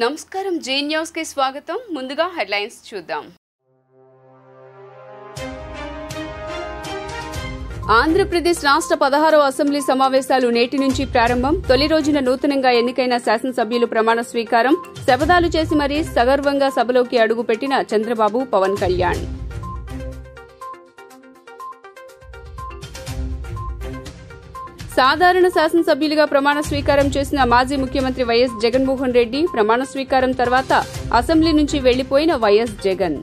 నమస్కారం జే న్యూస్ కి స్వాగతం ముందుగా హెడ్లైన్స్ చూద్దాం ఆంధ్రప్రదేశ్ రాష్ట్ర 16వ అసెంబ్లీ సమావేశాలు నేటి నుంచి ప్రారంభం తొలి రోజున నూతనంగా ఎన్నికైన శాసనసభ్యులు ప్రమాణ స్వీకారం శపథాలు చేసి మరీ సగర్వంగా సభలోకి అడుగుపెట్టిన చంద్రబాబు పవన్ కళ్యాణ్ సాధారణ శాసనసభ్యులుగా ప్రమాణ స్వీకారం చేసిన మాజీ ముఖ్యమంత్రి వైఎస్ జగన్మోహన్ రెడ్డి ప్రమాణ స్వీకారం తర్వాత అసెంబ్లీ నుంచి వెళ్లిపోయిన వైఎస్ జగన్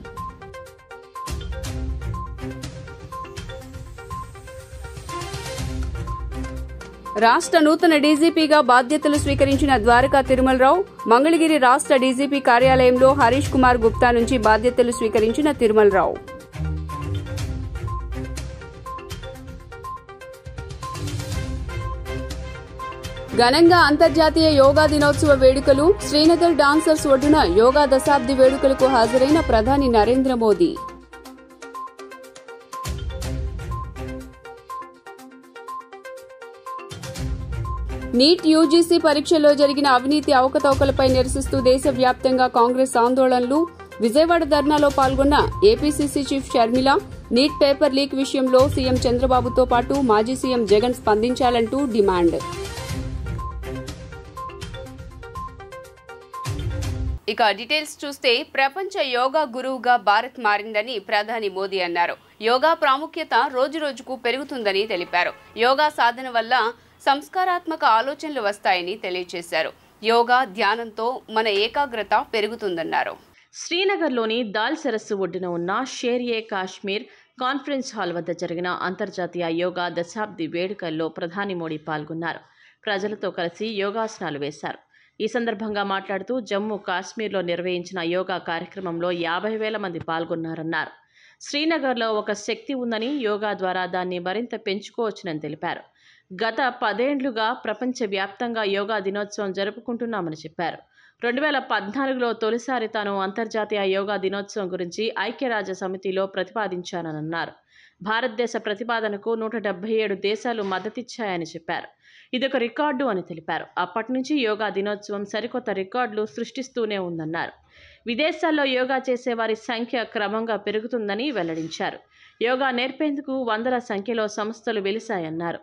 రాష్ట్ర నూతన డీజీపీగా బాధ్యతలు స్వీకరించిన ద్వారకా తిరుమలరావు మంగళగిరి రాష్ట్ర డీజీపీ కార్యాలయంలో హరీష్ కుమార్ గుప్తా నుంచి బాధ్యతలు స్వీకరించిన తిరుమలరావు ఘనంగా అంతర్జాతీయ యోగా దినోత్సవ వేడుకలు శ్రీనగర్ డాన్సర్స్ ఒడ్డున యోగా దశాబ్ది వేడుకలకు హాజరైన ప్రధాని నరేంద్ర మోదీ నీట్ యూజీసీ పరీక్షల్లో జరిగిన అవినీతి అవకతవకలపై నిరసిస్తూ దేశవ్యాప్తంగా కాంగ్రెస్ ఆందోళనలు విజయవాడ ధర్నాలో పాల్గొన్న APCC chief Sharmila NEET paper leak విషయంలో సీఎం చంద్రబాబుతో పాటు మాజీ సీఎం జగన్ స్పందించాలంటూ డిమాండ్ ఇక డీటెయిల్స్ చూస్తే ప్రపంచ యోగా గురువుగా భారత్ మారిందని ప్రధాని మోదీ అన్నారు యోగా ప్రాముఖ్యత రోజురోజుకు పెరుగుతుందని తెలిపారు యోగా సాధన వల్ల సంస్కారాత్మక ఆలోచనలు వస్తాయని తెలియజేశారు యోగా ధ్యానంతో మన ఏకాగ్రత పెరుగుతుందన్నారు శ్రీనగర్లోని దాల్ సరస్సు ఒడ్డున ఉన్న షేర్-ఏ కాశ్మీర్ కాన్ఫరెన్స్ హాల్ వద్ద జరిగిన అంతర్జాతీయ యోగా దశాబ్ది వేడుకల్లో ప్రధాని మోడీ పాల్గొన్నారు ప్రజలతో కలిసి యోగాసనాలు వేశారు ఈ సందర్భంగా మాట్లాడుతూ జమ్మూ కాశ్మీర్లో నిర్వహించిన యోగా కార్యక్రమంలో 50,000 మంది పాల్గొన్నారన్నారు శ్రీనగర్లో ఒక శక్తి ఉందని యోగా ద్వారా దాన్ని మరింత పెంచుకోవచ్చునని తెలిపారు గత 10 ఏళ్లుగా ప్రపంచవ్యాప్తంగా యోగా దినోత్సవం జరుపుకుంటున్నామని చెప్పారు 2014లో తొలిసారి తాను అంతర్జాతీయ యోగా దినోత్సవం గురించి ఐక్యరాజ్య సమితిలో ప్రతిపాదించానన్నారు భారతదేశ ప్రతిపాదనకు 177 దేశాలు మద్దతిచ్చాయని చెప్పారు ఇదొక రికార్డు అని తెలిపారు అప్పటి నుంచి యోగా దినోత్సవం సరికొత్త రికార్డులు సృష్టిస్తూనే ఉందన్నారు విదేశాల్లో యోగా చేసేవారి సంఖ్య క్రమంగా పెరుగుతుందని వెల్లడించారు యోగా నేర్పేందుకు వందల సంఖ్యలో సంస్థలు వెలిశాయన్నారు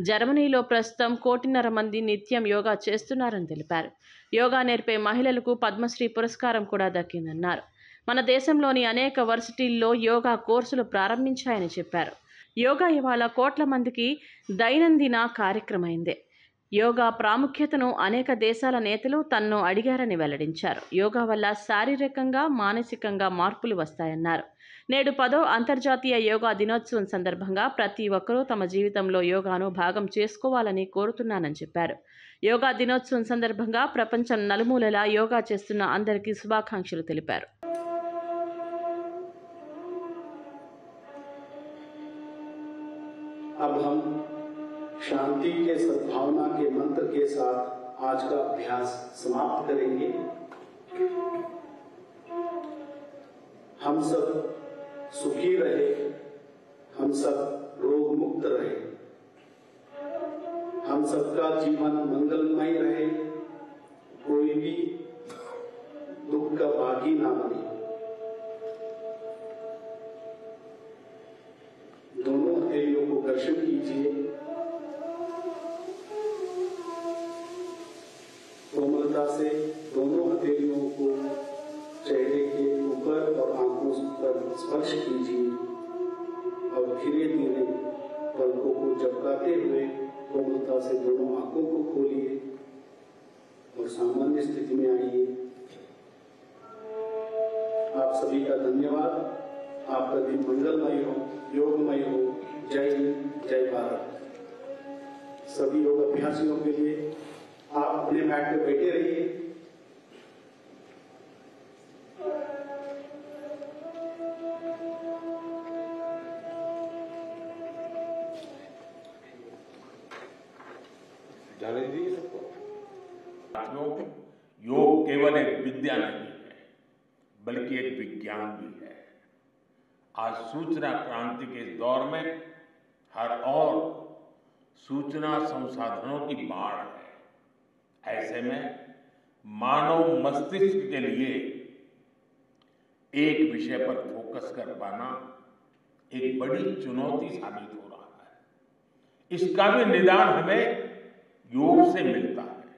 జర్మనీలో ప్రస్తుతం 1.5 మంది నిత్యం యోగా చేస్తున్నారని తెలిపారు యోగా నేర్పే మహిళలకు పద్మశ్రీ పురస్కారం కూడా దక్కిందన్నారు మన దేశంలోని అనేక వర్సిటీల్లో యోగా కోర్సులు ప్రారంభించాయని చెప్పారు యోగా ఇవాళ కోట్ల మందికి దైనందిన కార్యక్రమైందే యోగా ప్రాముఖ్యతను అనేక దేశాల నేతలు తన్ను అడిగారని వెల్లడించారు యోగా వల్ల శారీరకంగా మానసికంగా మార్పులు వస్తాయన్నారు నేడు 10వ అంతర్జాతీయ యోగా దినోత్సవం సందర్భంగా ప్రతి ఒక్కరూ తమ జీవితంలో యోగాను భాగం చేసుకోవాలని కోరుతున్నానని చెప్పారు యోగా దినోత్సవం సందర్భంగా ప్రపంచం నలుమూలలా యోగా చేస్తున్న అందరికీ శుభాకాంక్షలు తెలిపారు अब हम शांति के सद्भावना के मंत्र के साथ आज का अभ्यास समाप्त करेंगे। हम सब सुखी रहे, हम सब रोग मुक्त रहे, हम सबका जीवन मंगलमय रहे, कोई भी दुख का भागी ना बने। दोनों हथेलियों को दर्शन कीजिए कोमलता से दोनों हथेलियों को चेहरे के ऊपर और आंखों पर स्पर्श कीजिए और धीरे धीरे पलकों को झपकाते हुए कोमलता से दोनों आंखों को खोलिए और सामान्य स्थिति में आइए आप सभी का धन्यवाद आपका दिन मंगलमय हो योगमय हो जय हिंद जय भारत सभी योग अभ्यासियों के लिए आप अपने मैट पे बैठे रहिए जाने दीजिए सबको योग केवल एक विद्या नहीं है बल्कि एक विज्ञान भी है आज सूचना क्रांति के इस दौर में हर और सूचना संसाधनों की बाढ़ है ऐसे में मानव मस्तिष्क के लिए एक विषय पर फोकस कर पाना एक बड़ी चुनौती साबित हो रहा है। इसका भी निदान हमें योग से मिलता है।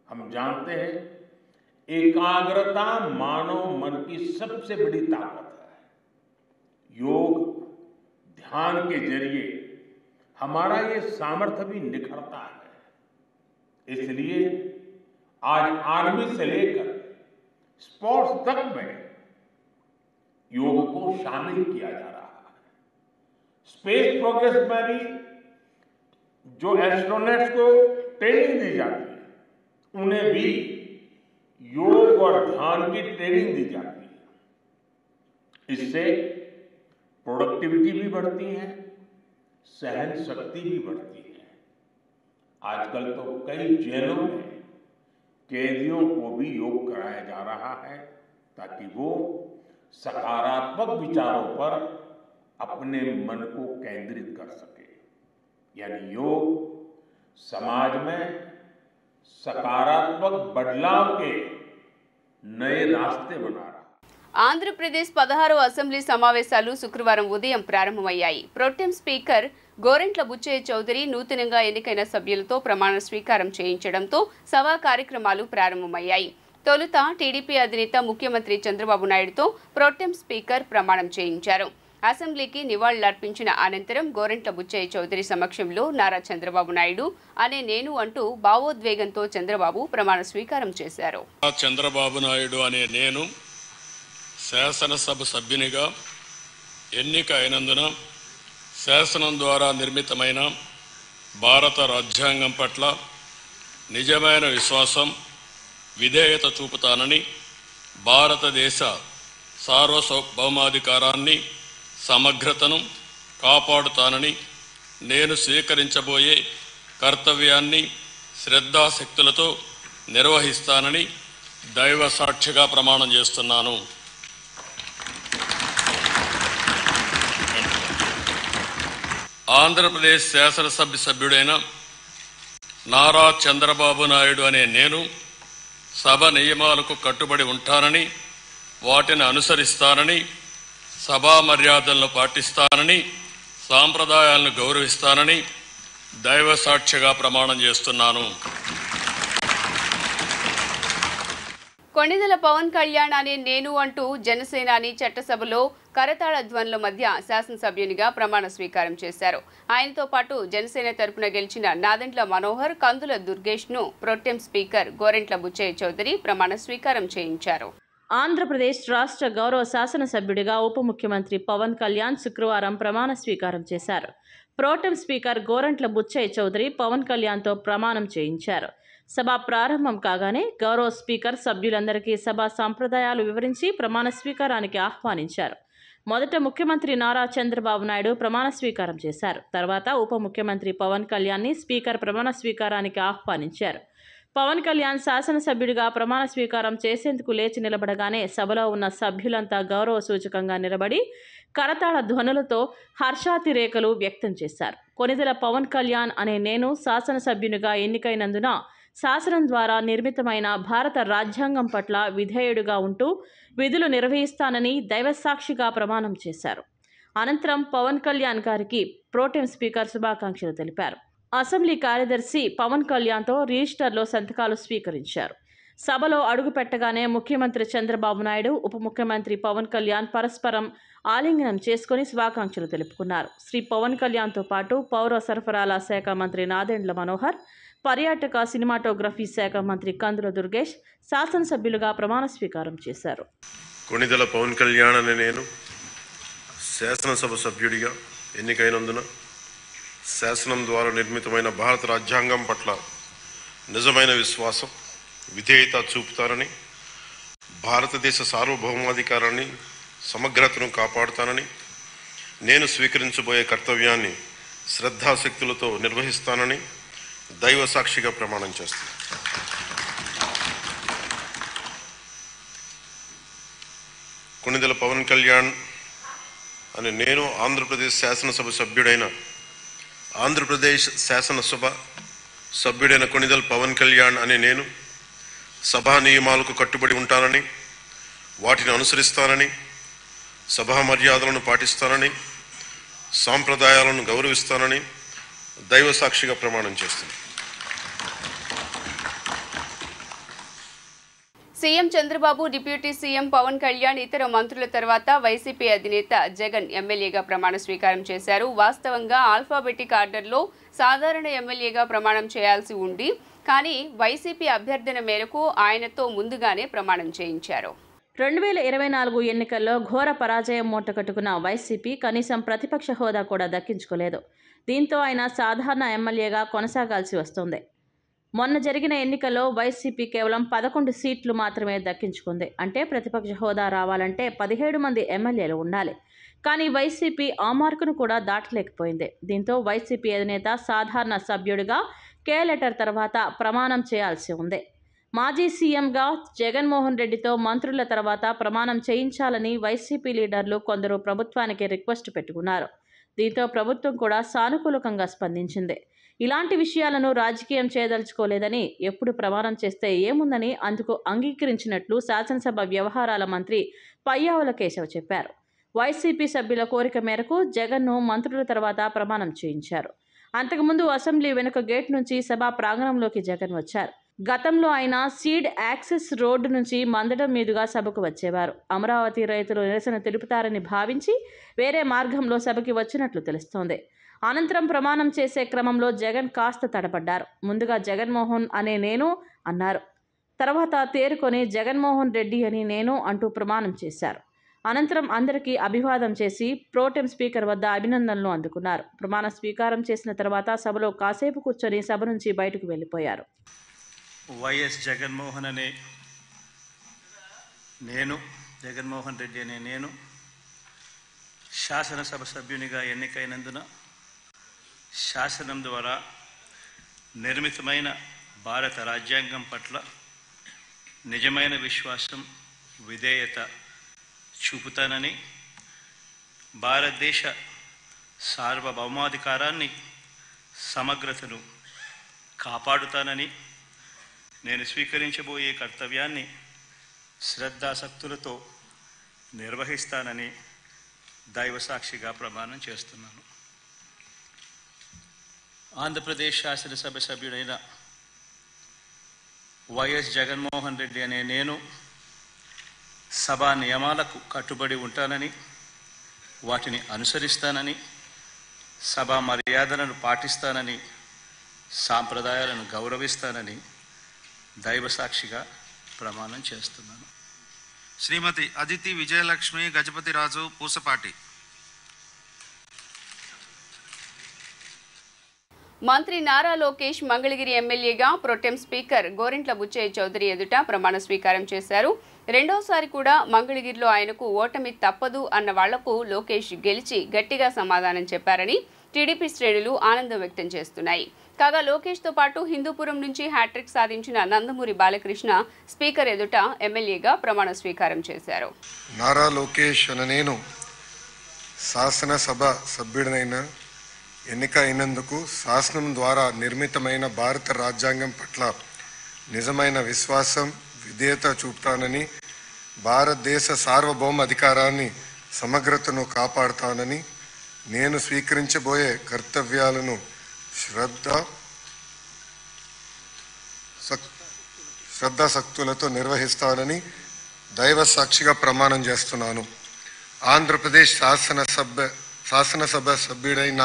हम जानते हैं एकाग्रता मानव मन की सबसे बड़ी ताकत है। योग ध्यान के जरिए हमारा ये सामर्थ्य भी निखरता है। इसलिए आज आर्मी से लेकर स्पोर्ट्स तक में योग को शामिल किया जा रहा है। स्पेस प्रोग्रेस में भी जो एस्ट्रोनॉट्स को ट्रेनिंग दी जाती है उन्हें भी योग और ध्यान की ट्रेनिंग दी जाती है। इससे प्रोडक्टिविटी भी बढ़ती है, सहन शक्ति भी बढ़ती है। आजकल तो कई जेलों में कैदियों को भी योग कराया जा रहा है ताकि वो सकारात्मक विचारों पर अपने मन को केंद्रित कर सके। यानी योग समाज में सकारात्मक बदलाव के नए रास्ते बना रहा है। ఆంధ్రప్రదేశ్ 16వ అసెంబ్లీ సమావేశాలు శుక్రవారం ఉదయం ప్రారంభమయ్యాయి. ప్రోటెం స్పీకర్ గోరెంట్ల బుచ్చయ్య చౌదరి నూతనంగా ఎన్నికైన సభ్యులతో ప్రమాణ స్వీకారం చేయించడంతో సభా కార్యక్రమాలు ప్రారంభమయ్యాయి. తొలుత టీడీపీ అధినేత ముఖ్యమంత్రి చంద్రబాబు నాయుడుతో ప్రోటెం స్పీకర్ ప్రమాణం చేయించారు. అసెంబ్లీకి నివాళులర్పించిన అనంతరం గోరెంట్ల బుచ్చయ్య చౌదరి సమక్షంలో నారా చంద్రబాబు నాయుడు అనే నేను అంటూ భావోద్వేగంతో చంద్రబాబు ప్రమాణ స్వీకారం చేశారు. చంద్రబాబు నాయుడు అనే నేను శాసనసభ సభ్యునిగా ఎన్నిక అయినందున శాసనం ద్వారా నిర్మితమైన భారత రాజ్యాంగం పట్ల నిజమైన విశ్వాసం, విధేయత చూపుతానని, భారతదేశ సార్వభౌమాధికారాన్ని, సమగ్రతను కాపాడుతానని, నేను స్వీకరించబోయే కర్తవ్యాన్ని శ్రద్ధాశక్తులతో నిర్వహిస్తానని దైవ సాక్షిగా ప్రమాణం చేస్తున్నాను. ఆంధ్రప్రదేశ్ శాసనసభ సభ్యుడైన నారా చంద్రబాబు నాయుడు అనే నేను సభ నియమాలకు కట్టుబడి ఉంటానని, వాటిని అనుసరిస్తానని, సభా మర్యాదలను పాటిస్తానని, సాంప్రదాయాలను గౌరవిస్తానని దైవ సాక్షిగా ప్రమాణం చేస్తున్నాను. కొణిదెల పవన్ కళ్యాణ్ అనే నేను అంటూ జనసేనాని చట్టసభలో కరతాళ ధ్వనుల మధ్య శాసనసభ్యునిగా ప్రమాణ స్వీకారం చేశారు. ఆయనతో పాటు జనసేన తరపున గెలిచిన నాదెండ్ల మనోహర్, కందుల దుర్గేష్ ను ప్రోటెం స్పీకర్ గోరెంట్ల బుచ్చయ్య చౌదరి ప్రమాణ స్వీకారం చేయించారు. ఆంధ్రప్రదేశ్ రాష్ట్ర గౌరవ శాసనసభ్యుడిగా ఉప ముఖ్యమంత్రి పవన్ కళ్యాణ్ శుక్రవారం ప్రమాణ స్వీకారం చేశారు. ప్రోటెం స్పీకర్ గోరంట్ల బుచ్చయ్య చౌదరి పవన్ కళ్యాణ్తో ప్రమాణం చేయించారు. సభ ప్రారంభం కాగానే గౌరవ స్పీకర్ సభ్యులందరికీ సభా సంప్రదాయాలు వివరించి ప్రమాణ స్వీకారానికి ఆహ్వానించారు. మొదట ముఖ్యమంత్రి నారా చంద్రబాబు నాయుడు ప్రమాణ స్వీకారం చేశారు. తర్వాత ఉప ముఖ్యమంత్రి పవన్ కళ్యాణ్ని స్పీకర్ ప్రమాణ స్వీకారానికి ఆహ్వానించారు. పవన్ కళ్యాణ్ శాసనసభ్యుడిగా ప్రమాణ స్వీకారం చేసేందుకు లేచి నిలబడగానే సభలో ఉన్న సభ్యులంతా గౌరవ సూచకంగా నిలబడి కరతాళ ధ్వనులతో హర్షాతిరేకలు వ్యక్తం చేశారు. కొణిదెల పవన్ కళ్యాణ్ అనే నేను శాసనసభ్యునిగా ఎన్నికైనందున శాసనం ద్వారా నిర్మితమైన భారత రాజ్యాంగం పట్ల విధేయుడిగా ఉంటూ విధులు నిర్వహిస్తానని దైవసాక్షిగా ప్రమాణం చేశారు. అనంతరం పవన్ కళ్యాణ్ గారికి ప్రోటెం స్పీకర్ శుభాకాంక్షలు తెలిపారు. అసెంబ్లీ కార్యదర్శి పవన్ కళ్యాణ్తో రిజిస్టర్లో సంతకాలు స్వీకరించారు. సభలో అడుగుపెట్టగానే ముఖ్యమంత్రి చంద్రబాబు నాయుడు, ఉప ముఖ్యమంత్రి పవన్ కళ్యాణ్ పరస్పరం ఆలింగనం చేసుకుని శుభాకాంక్షలు తెలుపుకున్నారు. శ్రీ పవన్ కళ్యాణ్తో పాటు పౌర సరఫరాల శాఖ మంత్రి నాదెండ్ల మనోహర్, పర్యాటక సినిమాటోగ్రఫీ శాఖ మంత్రి కందుల దుర్గేష్ శాసనసభ్యులుగా ప్రమాణ స్వీకారం చేశారు. కొణిదెల పవన్ కళ్యాణ్ అనే నేను శాసనసభ సభ్యుడిగా ఎన్నికైనందున శాసనం ద్వారా నిర్మితమైన భారత రాజ్యాంగం పట్ల నిజమైన విశ్వాసం, విధేయత చూపుతానని, భారతదేశ సార్వభౌమాధికారాన్ని, సమగ్రతను కాపాడుతానని, నేను స్వీకరించబోయే కర్తవ్యాన్ని శ్రద్ధాశక్తులతో నిర్వహిస్తానని దైవ సాక్షిగా ప్రమాణం చేస్తాను. కొణిదెల పవన్ కళ్యాణ్ అని నేను ఆంధ్రప్రదేశ్ శాసనసభ సభ్యుడైన ఆంధ్రప్రదేశ్ శాసనసభ సభ్యుడైన కొణిదెల పవన్ కళ్యాణ్ అని నేను సభా నియమాలకు కట్టుబడి ఉంటానని, వాటిని అనుసరిస్తానని, సభా మర్యాదలను పాటిస్తానని, సాంప్రదాయాలను గౌరవిస్తానని దైవ సాక్షిగా ప్రమాణం చేస్తున్నాను. CM Chandrababu, deputy CM Pawan Kalyan, ఇతర మంత్రుల తర్వాత వైసీపీ అధినేత జగన్ ఎమ్మెల్యేగా ప్రమాణ స్వీకారం చేశారు. వాస్తవంగా ఆల్ఫాబెటిక్ ఆర్డర్లో సాధారణ ఎమ్మెల్యేగా ప్రమాణం చేయాల్సి ఉంది. కానీ వైసీపీ అభ్యర్థన మేరకు ఆయనతో ముందుగానే ప్రమాణం చేయించారు. 2024 ఎన్నికల్లో ఘోర పరాజయం మూటకట్టుకున్న వైసీపీ కనీసం ప్రతిపక్ష హోదా కూడా దక్కించుకోలేదు. దీంతో ఆయన సాధారణ ఎమ్మెల్యేగా కొనసాగాల్సి వస్తుంది. మొన్న జరిగిన ఎన్నికల్లో వైసీపీ కేవలం 11 సీట్లు మాత్రమే దక్కించుకుంది. అంటే ప్రతిపక్ష హోదా రావాలంటే 17 మంది ఎమ్మెల్యేలు ఉండాలి. కానీ వైసీపీ ఆ మార్కును కూడా దాటలేకపోయింది. దీంతో వైసీపీ అధినేత సాధారణ సభ్యుడిగా కే లెటర్ తర్వాత ప్రమాణం చేయాల్సి ఉంది. మాజీ సీఎంగా జగన్మోహన్ రెడ్డితో మంత్రుల తర్వాత ప్రమాణం చేయించాలని వైసీపీ లీడర్లు కొందరు ప్రభుత్వానికి రిక్వెస్ట్ పెట్టుకున్నారు. దీంతో ప్రభుత్వం కూడా సానుకూలంగా స్పందించింది. ఇలాంటి విషయాలను రాజకీయం చేయదలుచుకోలేదని, ఎప్పుడు ప్రమాణం చేస్తే ఏముందని అందుకు అంగీకరించినట్లు శాసనసభ వ్యవహారాల మంత్రి పయ్యావుల కేశవ్ చెప్పారు. వైసీపీ సభ్యుల కోరిక మేరకు జగన్ను మంత్రుల తర్వాత ప్రమాణం చేయించారు. అంతకుముందు అసెంబ్లీ వెనుక గేట్ నుంచి సభా ప్రాంగణంలోకి జగన్ వచ్చారు. గతంలో ఆయన సీడ్ యాక్సెస్ రోడ్డు నుంచి మందడం మీదుగా సభకు వచ్చేవారు. అమరావతి రైతులు నిరసన తెలుపుతారని భావించి వేరే మార్గంలో సభకి వచ్చినట్లు తెలుస్తోంది. అనంతరం ప్రమాణం చేసే క్రమంలో జగన్ కాస్త తడబడ్డారు. ముందుగా జగన్మోహన్ అనే నేను అన్నారు. తర్వాత తేరుకొని జగన్మోహన్ రెడ్డి అని నేను అంటూ ప్రమాణం చేశారు. అనంతరం అందరికీ అభివాదం చేసి ప్రోటెం స్పీకర్ వద్ద అభినందనలు అందుకున్నారు. ప్రమాణ స్వీకారం చేసిన తర్వాత సభలో కాసేపు కూర్చొని సభ నుంచి బయటకు వెళ్ళిపోయారు. వైఎస్ జగన్మోహన్ అనే నేను, జగన్మోహన్ రెడ్డి అనే నేను శాసనసభ సభ్యునిగా ఎన్నికైనందున శాసనం ద్వారా నిర్మితమైన భారత రాజ్యాంగం పట్ల నిజమైన విశ్వాసం, విధేయత చూపుతానని, భారతదేశ సార్వభౌమాధికారాన్ని, సమగ్రతను కాపాడుతానని, నేను స్వీకరించబోయే కర్తవ్యాన్ని శ్రద్ధాసక్తులతో నిర్వహిస్తానని దైవ సాక్షిగా ప్రమాణం చేస్తున్నాను. ఆంధ్రప్రదేశ్ శాసనసభ సభ్యుడైన వైఎస్ జగన్మోహన్ రెడ్డి అనే నేను సభా నియమాలకు కట్టుబడి ఉంటానని, వాటిని అనుసరిస్తానని, సభా మర్యాదలను పాటిస్తానని, సాంప్రదాయాలను గౌరవిస్తానని దైవ సాక్షిగా ప్రమాణం చేస్తున్నాను. శ్రీమతి అదితి విజయలక్ష్మి గజపతిరాజు పూసపాటి. మంత్రి నారా లోకేష్ మంగళగిరి ఎమ్మెల్యేగా ప్రొటెం స్పీకర్ గోరింట్ల బుచ్చయ్య చౌదరి ఎదుట ప్రమాణ స్వీకారం చేశారు. రెండోసారి కూడా మంగళగిరిలో ఆయనకు ఓటమి తప్పదు అన్న వాళ్లకు లోకేష్ గెలిచి గట్టిగా సమాధానం చెప్పారని టీడీపీ శ్రేణులు ఆనందం వ్యక్తం చేస్తున్నాయి. కాగా లోకేష్తో పాటు హిందూపురం నుంచి హ్యాట్రిక్ సాధించిన నందమూరి బాలకృష్ణ స్పీకర్ ఎదుట ఎమ్మెల్యేగా ప్రమాణ స్వీకారం చేశారు. నారా లోకేష్ అనే నేను శాసనసభ సభ్యుడినైన ఎన్నిక అయినందుకు శాసనం ద్వారా నిర్మితమైన భారత రాజ్యాంగం పట్ల నిజమైన విశ్వాసం, విధేయత చూపుతానని, భారతదేశ సార్వభౌమ అధికారాన్ని, సమగ్రతను కాపాడుతానని, నేను స్వీకరించబోయే కర్తవ్యాలను శ్రద్ధాసక్తులతో నిర్వహిస్తానని దైవ సాక్షిగా ప్రమాణం చేస్తున్నాను. ఆంధ్రప్రదేశ్ శాసనసభ సభ్యుడైన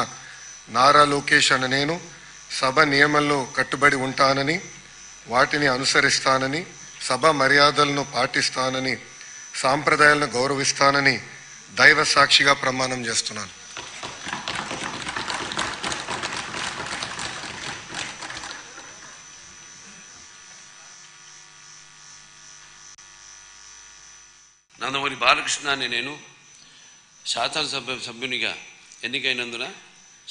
నారా లోకేష్ అనే నేను సభ నియమాల్లో కట్టుబడి ఉంటానని, వాటిని అనుసరిస్తానని, సభ మర్యాదలను పాటిస్తానని, సాంప్రదాయాలను గౌరవిస్తానని దైవ సాక్షిగా ప్రమాణం చేస్తున్నాను. నందమూరి బాలకృష్ణ అనే నేను శాసనసభ సభ్యునిగా ఎన్నికైనందున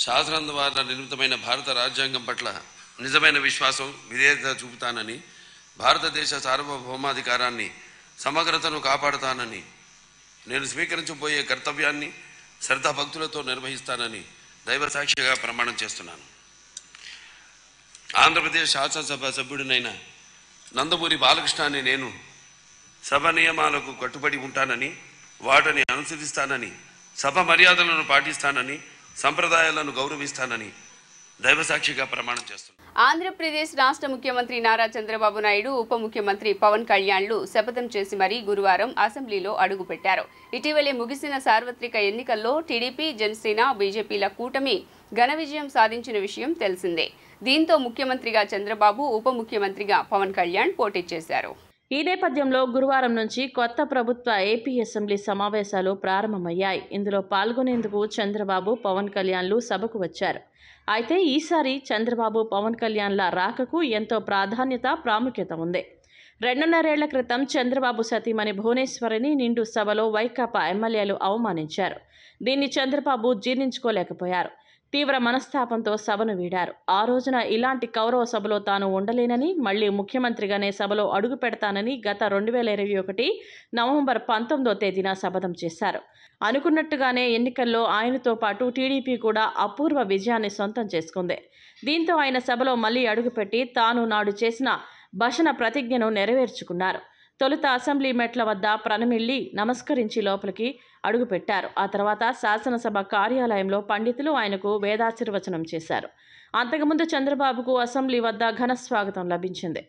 శాసనం ద్వారా నిర్మితమైన భారత రాజ్యాంగం పట్ల నిజమైన విశ్వాసం, విధేయత చూపుతానని, భారతదేశ సార్వభౌమాధికారాన్ని, సమగ్రతను కాపాడుతానని, నేను స్వీకరించబోయే కర్తవ్యాన్ని శ్రద్ధాభక్తులతో నిర్వహిస్తానని దైవ సాక్షిగా ప్రమాణం చేస్తున్నాను. ఆంధ్రప్రదేశ్ శాసనసభ సభ్యుడినైన నందమూరి బాలకృష్ణ అనే నేను సభ నియమాలకు కట్టుబడి ఉంటానని, వాటిని అనుసరిస్తానని, సభ మర్యాదలను పాటిస్తానని, సంప్రదాయాలను గౌరవిస్తానని దైవసాక్షిగా ప్రమాణం చేస్తున్నాను. ఆంధ్రప్రదేశ్ రాష్ట్ర ముఖ్యమంత్రి నారా చంద్రబాబు నాయుడు, ఉప ముఖ్యమంత్రి పవన్ కళ్యాణ్లు శపథం చేసి మరీ గురువారం అసెంబ్లీలో అడుగుపెట్టారు. ఇటీవలే ముగిసిన సార్వత్రిక ఎన్నికల్లో టీడీపీ, జనసేన, బీజేపీల కూటమి ఘన విజయం సాధించిన విషయం తెలిసిందే. దీంతో ముఖ్యమంత్రిగా చంద్రబాబు, ఉప ముఖ్యమంత్రిగా పవన్ కళ్యాణ్ పోటీ చేశారు. ఈ నేపథ్యంలో గురువారం నుంచి కొత్త ప్రభుత్వ ఏపీ అసెంబ్లీ సమావేశాలు ప్రారంభమయ్యాయి. ఇందులో పాల్గొనేందుకు చంద్రబాబు, పవన్ కళ్యాణ్లు సభకు వచ్చారు. అయితే ఈసారి చంద్రబాబు, పవన్ కళ్యాణ్ల రాకకు ఎంతో ప్రాముఖ్యత ఉంది. 2.5 ఏళ్ల క్రితం చంద్రబాబు సతీమణి భువనేశ్వరిని నిండు సభలో వైకాపా ఎమ్మెల్యేలు అవమానించారు. దీన్ని చంద్రబాబు జీర్ణించుకోలేకపోయారు. తీవ్ర మనస్తాపంతో సభను వీడారు. ఆ రోజున ఇలాంటి కౌరవ సభలో తాను ఉండలేనని, మళ్లీ ముఖ్యమంత్రిగానే సభలో అడుగు పెడతానని గత 2021 నవంబర్ 19వ తేదీన శపథం చేశారు. అనుకున్నట్టుగానే ఎన్నికల్లో ఆయనతో పాటు టీడీపీ కూడా అపూర్వ విజయాన్ని సొంతం చేసుకుంది. దీంతో ఆయన సభలో మళ్లీ అడుగుపెట్టి తాను నాడు చేసిన భషణ ప్రతిజ్ఞను నెరవేర్చుకున్నారు. తొలుత అసెంబ్లీ మెట్ల వద్ద ప్రణమిల్లి నమస్కరించి లోపలికి అడుగుపెట్టారు. ఆ తర్వాత శాసనసభ కార్యాలయంలో పండితులు ఆయనకు వేదాశీర్వచనం చేశారు. అంతకుముందు చంద్రబాబుకు అసెంబ్లీ వద్ద ఘన స్వాగతం లభించింది.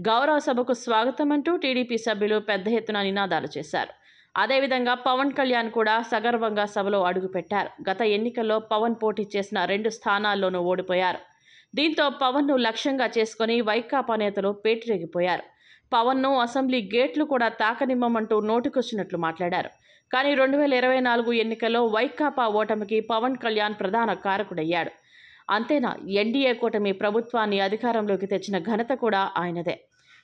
గౌరవ సభకు స్వాగతం అంటూ టీడీపీ సభ్యులు పెద్ద ఎత్తున నినాదాలు చేశారు. అదేవిధంగా పవన్ కళ్యాణ్ కూడా సగర్వంగా సభలో అడుగుపెట్టారు. గత ఎన్నికల్లో పవన్ పోటీ చేసిన 2 స్థానాల్లోనూ ఓడిపోయారు. దీంతో పవన్ను లక్ష్యంగా చేసుకుని వైకాపా నేతలు పేటరేగిపోయారు. పవన్ను అసెంబ్లీ గేట్లు కూడా తాకనిమ్మమంటూ నోటికొచ్చినట్లు మాట్లాడారు. కానీ 2024 ఎన్నికల్లో వైకాపా ఓటమికి పవన్ కళ్యాణ్ ప్రధాన కారకుడయ్యాడు. అంతేనా, ఎన్డీఏ కూటమి ప్రభుత్వాన్ని అధికారంలోకి తెచ్చిన ఘనత కూడా ఆయనదే.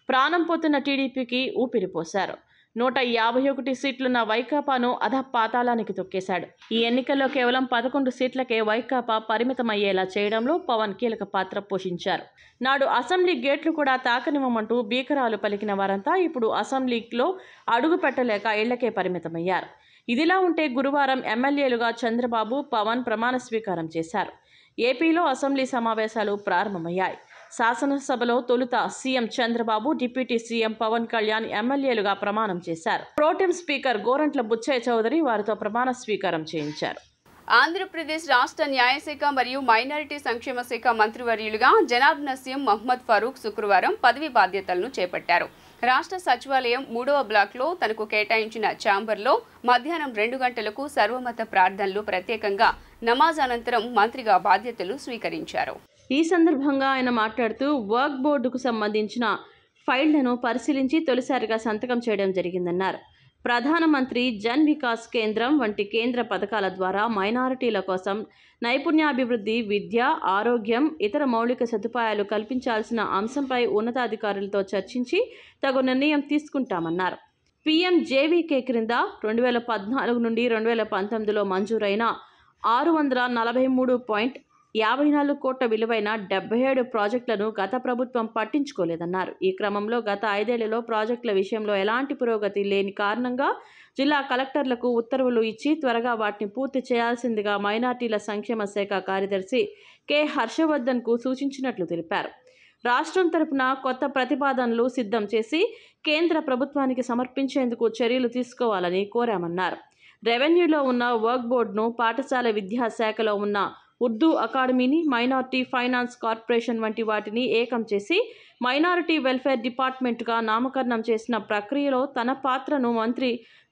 ప్రాణం పోతున్న టీడీపీకి ఊపిరిపోశారు. 151 సీట్లున్న వైకాపాను అధపాతాళానికి తొక్కేశాడు. ఈ ఎన్నికల్లో కేవలం 11 సీట్లకే వైకాపా పరిమితమయ్యేలా చేయడంలో పవన్ కీలక పాత్ర పోషించారు. నాడు అసెంబ్లీ గేట్లు కూడా తాకనివ్వమంటూ భీకరాలు పలికిన వారంతా ఇప్పుడు అసెంబ్లీలో అడుగు పెట్టలేక ఇళ్లకే పరిమితమయ్యారు. ఇదిలా ఉంటే గురువారం ఎమ్మెల్యేలుగా చంద్రబాబు, పవన్ ప్రమాణ స్వీకారం చేశారు. ఏపీలో అసెంబ్లీ సమావేశాలు ప్రారంభమయ్యాయి. శాసనసభలో తొలుత CM Chandrababu, deputy CM Pawan Kalyan ఎమ్మెల్యేలుగా ప్రమాణం చేశారు. ప్రోటెం స్పీకర్ గోరంట్ల బుచ్చయ్య చౌదరి వారితో ప్రమాణ స్వీకారం చేయించారు. ఆంధ్రప్రదేశ్ రాష్ట్ర న్యాయశాఖ మరియు మైనారిటీ సంక్షేమ శాఖ మంత్రివర్యులుగా జనాబ్ నసీం మహ్మద్ ఫరూక్ శుక్రవారం పదవి బాధ్యతలను చేపట్టారు. రాష్ట్ర సచివాలయం 3వ బ్లాక్లో తనకు కేటాయించిన ఛాంబర్లో మధ్యాహ్నం 2 గంటలకు సర్వమత ప్రార్థనలు, ప్రత్యేకంగా నమాజ్ అనంతరం మంత్రిగా బాధ్యతలు స్వీకరించారు. ఈ సందర్భంగా ఆయన మాట్లాడుతూ వర్క్ బోర్డుకు సంబంధించిన ఫైళ్లను పరిశీలించి తొలిసారిగా సంతకం చేయడం జరిగిందన్నారు. ప్రధానమంత్రి జన్ వికాస్ కేంద్రం వంటి కేంద్ర పథకాల ద్వారా మైనారిటీల కోసం నైపుణ్యాభివృద్ధి, విద్య, ఆరోగ్యం, ఇతర మౌలిక సదుపాయాలు కల్పించాల్సిన అంశంపై ఉన్నతాధికారులతో చర్చించి తగు నిర్ణయం తీసుకుంటామన్నారు. PMJVK క్రింద 2014 నుండి 2019లో మంజూరైన 643.54 కోట్ల విలువైన 77 ప్రాజెక్టులను గత ప్రభుత్వం పట్టించుకోలేదన్నారు. ఈ క్రమంలో గత 5 ఏళ్లలో ప్రాజెక్టుల విషయంలో ఎలాంటి పురోగతి లేని కారణంగా జిల్లా కలెక్టర్లకు ఉత్తర్వులు ఇచ్చి త్వరగా వాటిని పూర్తి చేయాల్సిందిగా మైనార్టీల సంక్షేమ శాఖ కార్యదర్శి కె హర్షవర్ధన్కు సూచించినట్లు తెలిపారు. రాష్ట్రం తరపున కొత్త ప్రతిపాదనలు సిద్ధం చేసి కేంద్ర ప్రభుత్వానికి సమర్పించేందుకు చర్యలు తీసుకోవాలని కోరామన్నారు. రెవెన్యూలో ఉన్న వర్క్ బోర్డును, పాఠశాల విద్యాశాఖలో ఉన్న ఉర్దూ అకాడమీని, మైనారిటీ ఫైనాన్స్ కార్పొరేషన్ వంటి వాటిని ఏకం చేసి మైనారిటీ వెల్ఫేర్ డిపార్ట్మెంట్గా నామకరణం చేసిన ప్రక్రియలో తన పాత్రను మంత్రి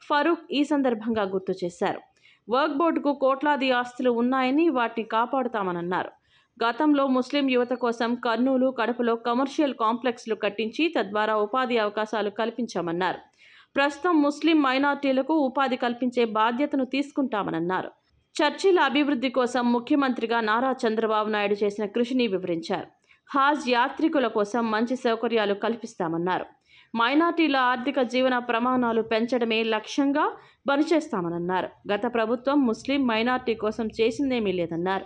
ఫరూక్ ఈ సందర్భంగా గుర్తు చేశారు. వర్క్ బోర్డుకు కోట్లాది ఆస్తులు ఉన్నాయని వాటిని కాపాడుతామన్నారు. గతంలో ముస్లిం యువత కోసం కర్నూలు, కడపలో కమర్షియల్ కాంప్లెక్స్లు కట్టించి తద్వారా ఉపాధి అవకాశాలు కల్పించామన్నారు. ప్రస్తుతం ముస్లిం మైనారిటీలకు ఉపాధి కల్పించే బాధ్యతను తీసుకుంటామన్నారు. చర్చిల అభివృద్ధి కోసం ముఖ్యమంత్రిగా నారా చంద్రబాబు నాయుడు చేసిన కృషిని వివరించారు. హాజ్ యాత్రికుల కోసం మంచి సౌకర్యాలు కల్పిస్తామన్నారు. మైనారిటీల ఆర్థిక జీవన ప్రమాణాలు పెంచడమే లక్ష్యంగా పనిచేస్తామన్నారు. గత ప్రభుత్వం ముస్లిం మైనారిటీ కోసం చేసిందేమీ లేదన్నారు.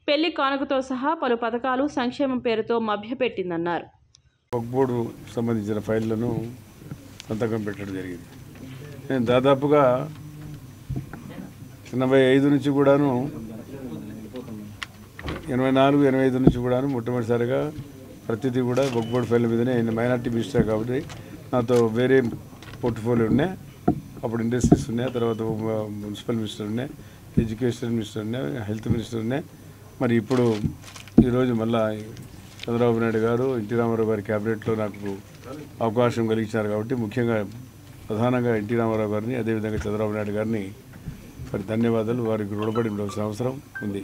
పెళ్లి కానుకతో సహా పలు పథకాలు సంక్షేమం పేరుతో మభ్యపెట్టిందన్నారు. వక్ఫ్ బోర్డు సంబంధించిన ఫైళ్లను సంతకం పెట్టడం జరిగింది. నేను దాదాపుగా 85 నుంచి కూడాను 84, 85 నుంచి కూడాను మొట్టమొదటిసారిగా ప్రతిదీ కూడా వక్ఫ్ బోర్డు ఫైల్ మీదనే. ఆయన మైనార్టీ మినిస్టర్ కాబట్టి నాతో వేరే పోర్ట్ఫోలియో ఉన్నాయి. అప్పుడు ఇండస్ట్రీస్ ఉన్నాయి, తర్వాత మున్సిపల్ మినిస్టర్ ఉన్నాయి, ఎడ్యుకేషన్ మినిస్టర్ ఉన్నాయి, హెల్త్ మినిస్టర్ ఉన్నాయి. మరి ఇప్పుడు ఈరోజు మళ్ళా చంద్రబాబు నాయుడు గారు ఎన్టీ రామారావు గారి క్యాబినెట్లో నాకు అవకాశం కలిగించారు కాబట్టి ముఖ్యంగా ప్రధానంగా ఎన్టీ రామారావు గారిని అదేవిధంగా చంద్రబాబు నాయుడు గారిని మరి ధన్యవాదాలు. వారికి రుణపడి ఉండవలసిన అవసరం ఉంది.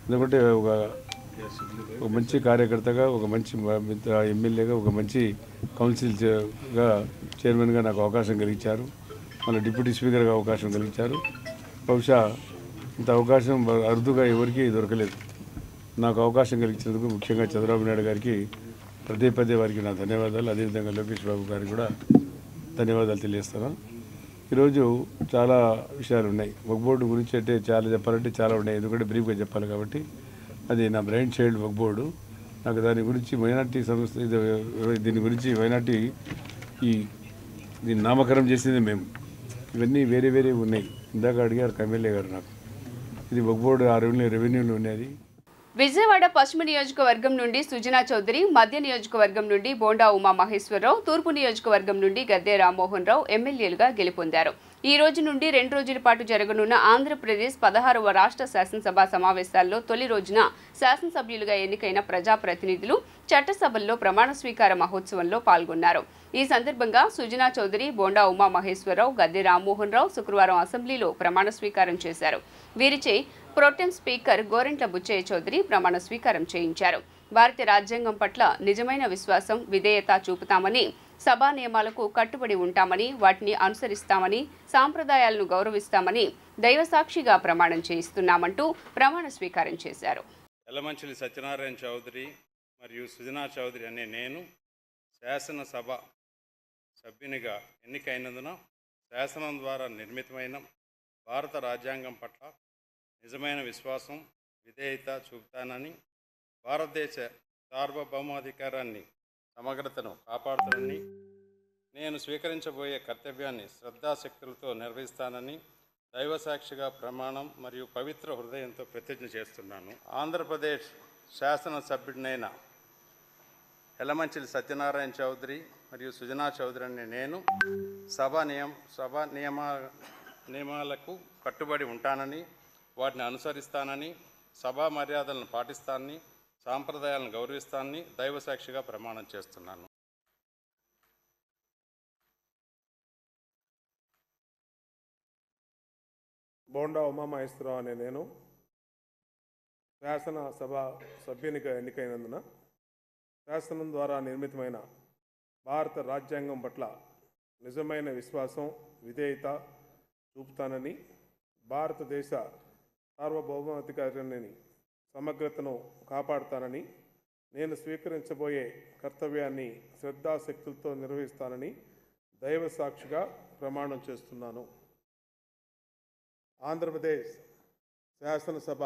ఎందుకంటే ఒక మంచి కార్యకర్తగా, ఒక మంచి ఎమ్మెల్యేగా, ఒక మంచి కౌన్సిల్గా చైర్మన్గా నాకు అవకాశం కలిగించారు. మన డిప్యూటీ స్పీకర్గా అవకాశం కలిగించారు. బహుశా ఇంత అవకాశం అరుదుగా ఎవరికీ దొరకలేదు. నాకు అవకాశం కలిగించినందుకు ముఖ్యంగా చంద్రబాబు నాయుడు గారికి పదే వారికి నా ధన్యవాదాలు. అదేవిధంగా లోకేష్ బాబు గారికి కూడా ధన్యవాదాలు తెలియజేస్తున్నాను. ఈరోజు చాలా విషయాలు ఉన్నాయి. వక్ఫ్ బోర్డు గురించి అంటే చాలా చెప్పాలంటే చాలా ఉన్నాయి. ఎందుకంటే బ్రీఫ్గా చెప్పాలి కాబట్టి అది నా బ్రైన్ చైల్డ్ వక్ఫ్ బోర్డు. నాకు దాని గురించి మైనార్టీ సంస్థ దీని గురించి మైనార్టీ దీన్ని నామకరణం చేసింది మేము. ఇవన్నీ వేరే ఉన్నాయి. ఇందాక అడిగారు ఎమ్మెల్యే గారు నాకు. ఇది వక్ఫ్ బోర్డు ఆ రెవెన్యూలో ఉన్నది. విజయవాడ పశ్చిమ నియోజకవర్గం నుండి సుజనా చౌదరి, మధ్య నియోజకవర్గం నుండి బోండా ఉమా మహేశ్వరరావు, తూర్పు నియోజకవర్గం నుండి గద్దె రామ్మోహన్ రావు ఎమ్మెల్యేలుగా గెలుపొందారు. ఈ రోజు నుండి 2 రోజుల పాటు జరగనున్న ఆంధ్రప్రదేశ్ 16వ రాష్ట్ర శాసనసభ సమావేశాల్లో తొలి రోజున శాసనసభ్యులుగా ఎన్నికైన ప్రజాప్రతినిధులు చట్టసభల్లో ప్రమాణ స్వీకార మహోత్సవంలో పాల్గొన్నారు. ఈ సందర్భంగా సుజనా చౌదరి, బోండా ఉమా మహేశ్వరరావు, గద్దె రామ్మోహన్ రావు శుక్రవారం అసెంబ్లీలో ప్రమాణ స్వీకారం చేశారు. వీరిచే ప్రోటెం స్పీకర్ గోరెంట్ల బుచ్చయ్య చౌదరి ప్రమాణ స్వీకారం చేయించారు. భారత రాజ్యాంగం పట్ల నిజమైన విశ్వాసం, విధేయత చూపుతామని, సభా నియమాలకు కట్టుబడి ఉంటామని, వాటిని అనుసరిస్తామని, సాంప్రదాయాలను గౌరవిస్తామని దైవసాక్షిగా ప్రమాణం చేయిస్తున్నామంటూ ప్రమాణ స్వీకారం చేశారు. ఎల్లమంచిలి సత్యనారాయణ చౌదరి మరియు సుజనా చౌదరి అనే నేను శాసనసభ సభ్యునిగా ఎన్నికైనందున శాసనం ద్వారా నిర్మితమైన భారత రాజ్యాంగం పట్ల నిజమైన విశ్వాసం, విధేయత చూపుతానని, భారతదేశ సార్వభౌమాధికారాన్ని, సమగ్రతను కాపాడుతానని, నేను స్వీకరించబోయే కర్తవ్యాన్ని శ్రద్ధాశక్తులతో నిర్వహిస్తానని దైవసాక్షిగా ప్రమాణం మరియు పవిత్ర హృదయంతో ప్రతిజ్ఞ చేస్తున్నాను. ఆంధ్రప్రదేశ్ శాసనసభ్యుడినైన ఎల్లమంచిలి సత్యనారాయణ చౌదరి మరియు సుజనా చౌదరి అనే నేను సభ నియమాలకు కట్టుబడి ఉంటానని, వాటిని అనుసరిస్తానని, సభా మర్యాదలను పాటిస్తానని, సాంప్రదాయాలను గౌరవిస్తానని దైవసాక్షిగా ప్రమాణం చేస్తున్నాను. బోండా ఉమామహేశ్వరరావు అనే నేను శాసనసభ సభ్యునిగా ఎన్నికైనందున శాసనం ద్వారా నిర్మితమైన భారత రాజ్యాంగం పట్ల నిజమైన విశ్వాసం, విధేయత చూపుతానని, భారతదేశ సార్వభౌమాధికారాన్ని, సమగ్రతను కాపాడుతానని, నేను స్వీకరించబోయే కర్తవ్యాన్ని శ్రద్ధాశక్తులతో నిర్వహిస్తానని దైవ సాక్షిగా ప్రమాణం చేస్తున్నాను. ఆంధ్రప్రదేశ్ శాసనసభ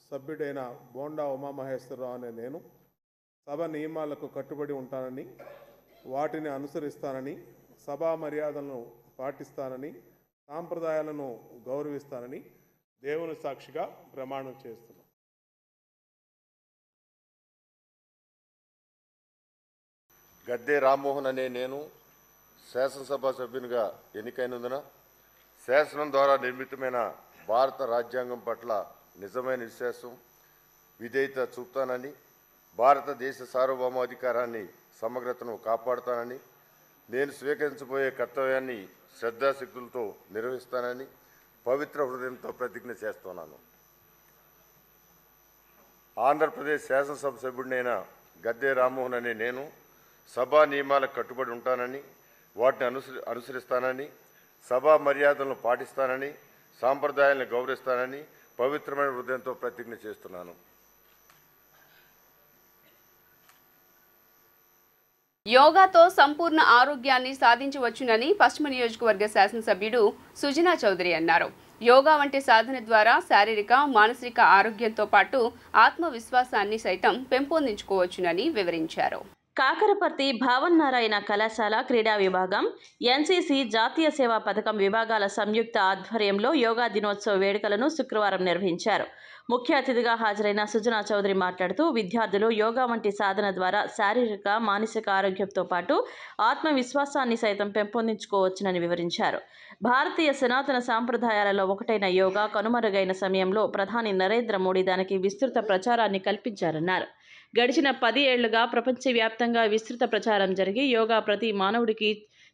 సభ్యుడైన బోండా ఉమామహేశ్వరరావు అనే నేను సభ నియమాలకు కట్టుబడి ఉంటానని, వాటిని అనుసరిస్తానని, సభా మర్యాదలను పాటిస్తానని, సాంప్రదాయాలను గౌరవిస్తానని దేవుని సాక్షిగా ప్రమాణం చేస్తున్నాను. గద్దె రామ్మోహన్ అనే నేను శాసనసభ సభ్యునిగా ఎన్నికైనందున శాసనం ద్వారా నిర్మితమైన భారత రాజ్యాంగం పట్ల నిజమైన విశ్వాసం, విధేయత చూపుతానని, భారతదేశ సార్వభౌమాధికారాన్ని, సమగ్రతను కాపాడుతానని, నేను స్వీకరించబోయే కర్తవ్యాన్ని శ్రద్ధాశక్తులతో నిర్వహిస్తానని పవిత్ర హృదయంతో ప్రతిజ్ఞ చేస్తున్నాను. ఆంధ్రప్రదేశ్ శాసనసభ సభ్యుడినైన గద్దె రామ్మోహన్ అనే నేను సభా నియమాలకు కట్టుబడి ఉంటానని, వాటిని అనుసరిస్తానని, సభా మర్యాదలను పాటిస్తానని, సాంప్రదాయాలను గౌరవిస్తానని పవిత్రమైన హృదయంతో ప్రతిజ్ఞ చేస్తున్నాను. యోగాతో సంపూర్ణ ఆరోగ్యాన్ని సాధించవచ్చునని పశ్చిమ నియోజకవర్గ శాసనసభ్యుడు సుజనా చౌదరి అన్నారు. యోగా వంటి సాధన ద్వారా శారీరక, మానసిక ఆరోగ్యంతో పాటు ఆత్మవిశ్వాసాన్ని సైతం పెంపొందించుకోవచ్చునని వివరించారు. కాకరపర్తి భావన్ నారాయణ కళాశాల క్రీడా విభాగం, ఎన్సీసీ జాతీయ సేవా పథకం విభాగాల సంయుక్త ఆధ్వర్యంలో యోగా దినోత్సవ వేడుకలను శుక్రవారం నిర్వహించారు. ముఖ్య అతిథిగా హాజరైన సుజనా చౌదరి మాట్లాడుతూ విద్యార్థులు యోగా వంటి సాధన ద్వారా శారీరక, మానసిక ఆరోగ్యంతో పాటు ఆత్మవిశ్వాసాన్ని సైతం పెంపొందించుకోవచ్చునని వివరించారు. భారతీయ సనాతన సాంప్రదాయాలలో ఒకటైన యోగా కనుమరుగైన సమయంలో ప్రధాని నరేంద్ర మోడీ దానికి విస్తృత ప్రచారాన్ని కల్పించారన్నారు. గడిచిన 10 ఏళ్లుగా ప్రపంచవ్యాప్తంగా విస్తృత ప్రచారం జరిగి యోగా ప్రతి మానవుడికి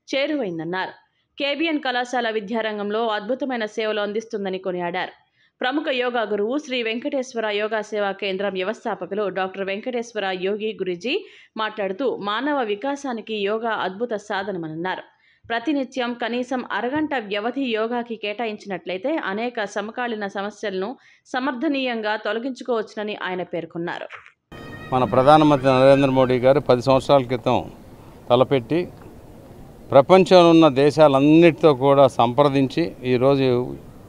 చేరువైందన్నారు. కేబిఎన్ కళాశాల విద్యారంగంలో అద్భుతమైన సేవలు అందిస్తుందని కొనియాడారు. ప్రముఖ యోగా గురువు శ్రీ వెంకటేశ్వర యోగా సేవా కేంద్రం వ్యవస్థాపకులు డాక్టర్ వెంకటేశ్వర యోగి గురూజీ మాట్లాడుతూ మానవ వికాసానికి యోగా అద్భుత సాధనమన్నారు. ప్రతినిత్యం కనీసం అరగంట వ్యవధి యోగాకి కేటాయించినట్లయితే అనేక సమకాలీన సమస్యలను సమర్థనీయంగా తొలగించుకోవచ్చునని ఆయన పేర్కొన్నారు. మన ప్రధానమంత్రి నరేంద్ర మోడీ గారు 10 సంవత్సరాల క్రితం తలపెట్టి ప్రపంచంలో ఉన్న దేశాలన్నిటితో కూడా సంప్రదించి ఈరోజు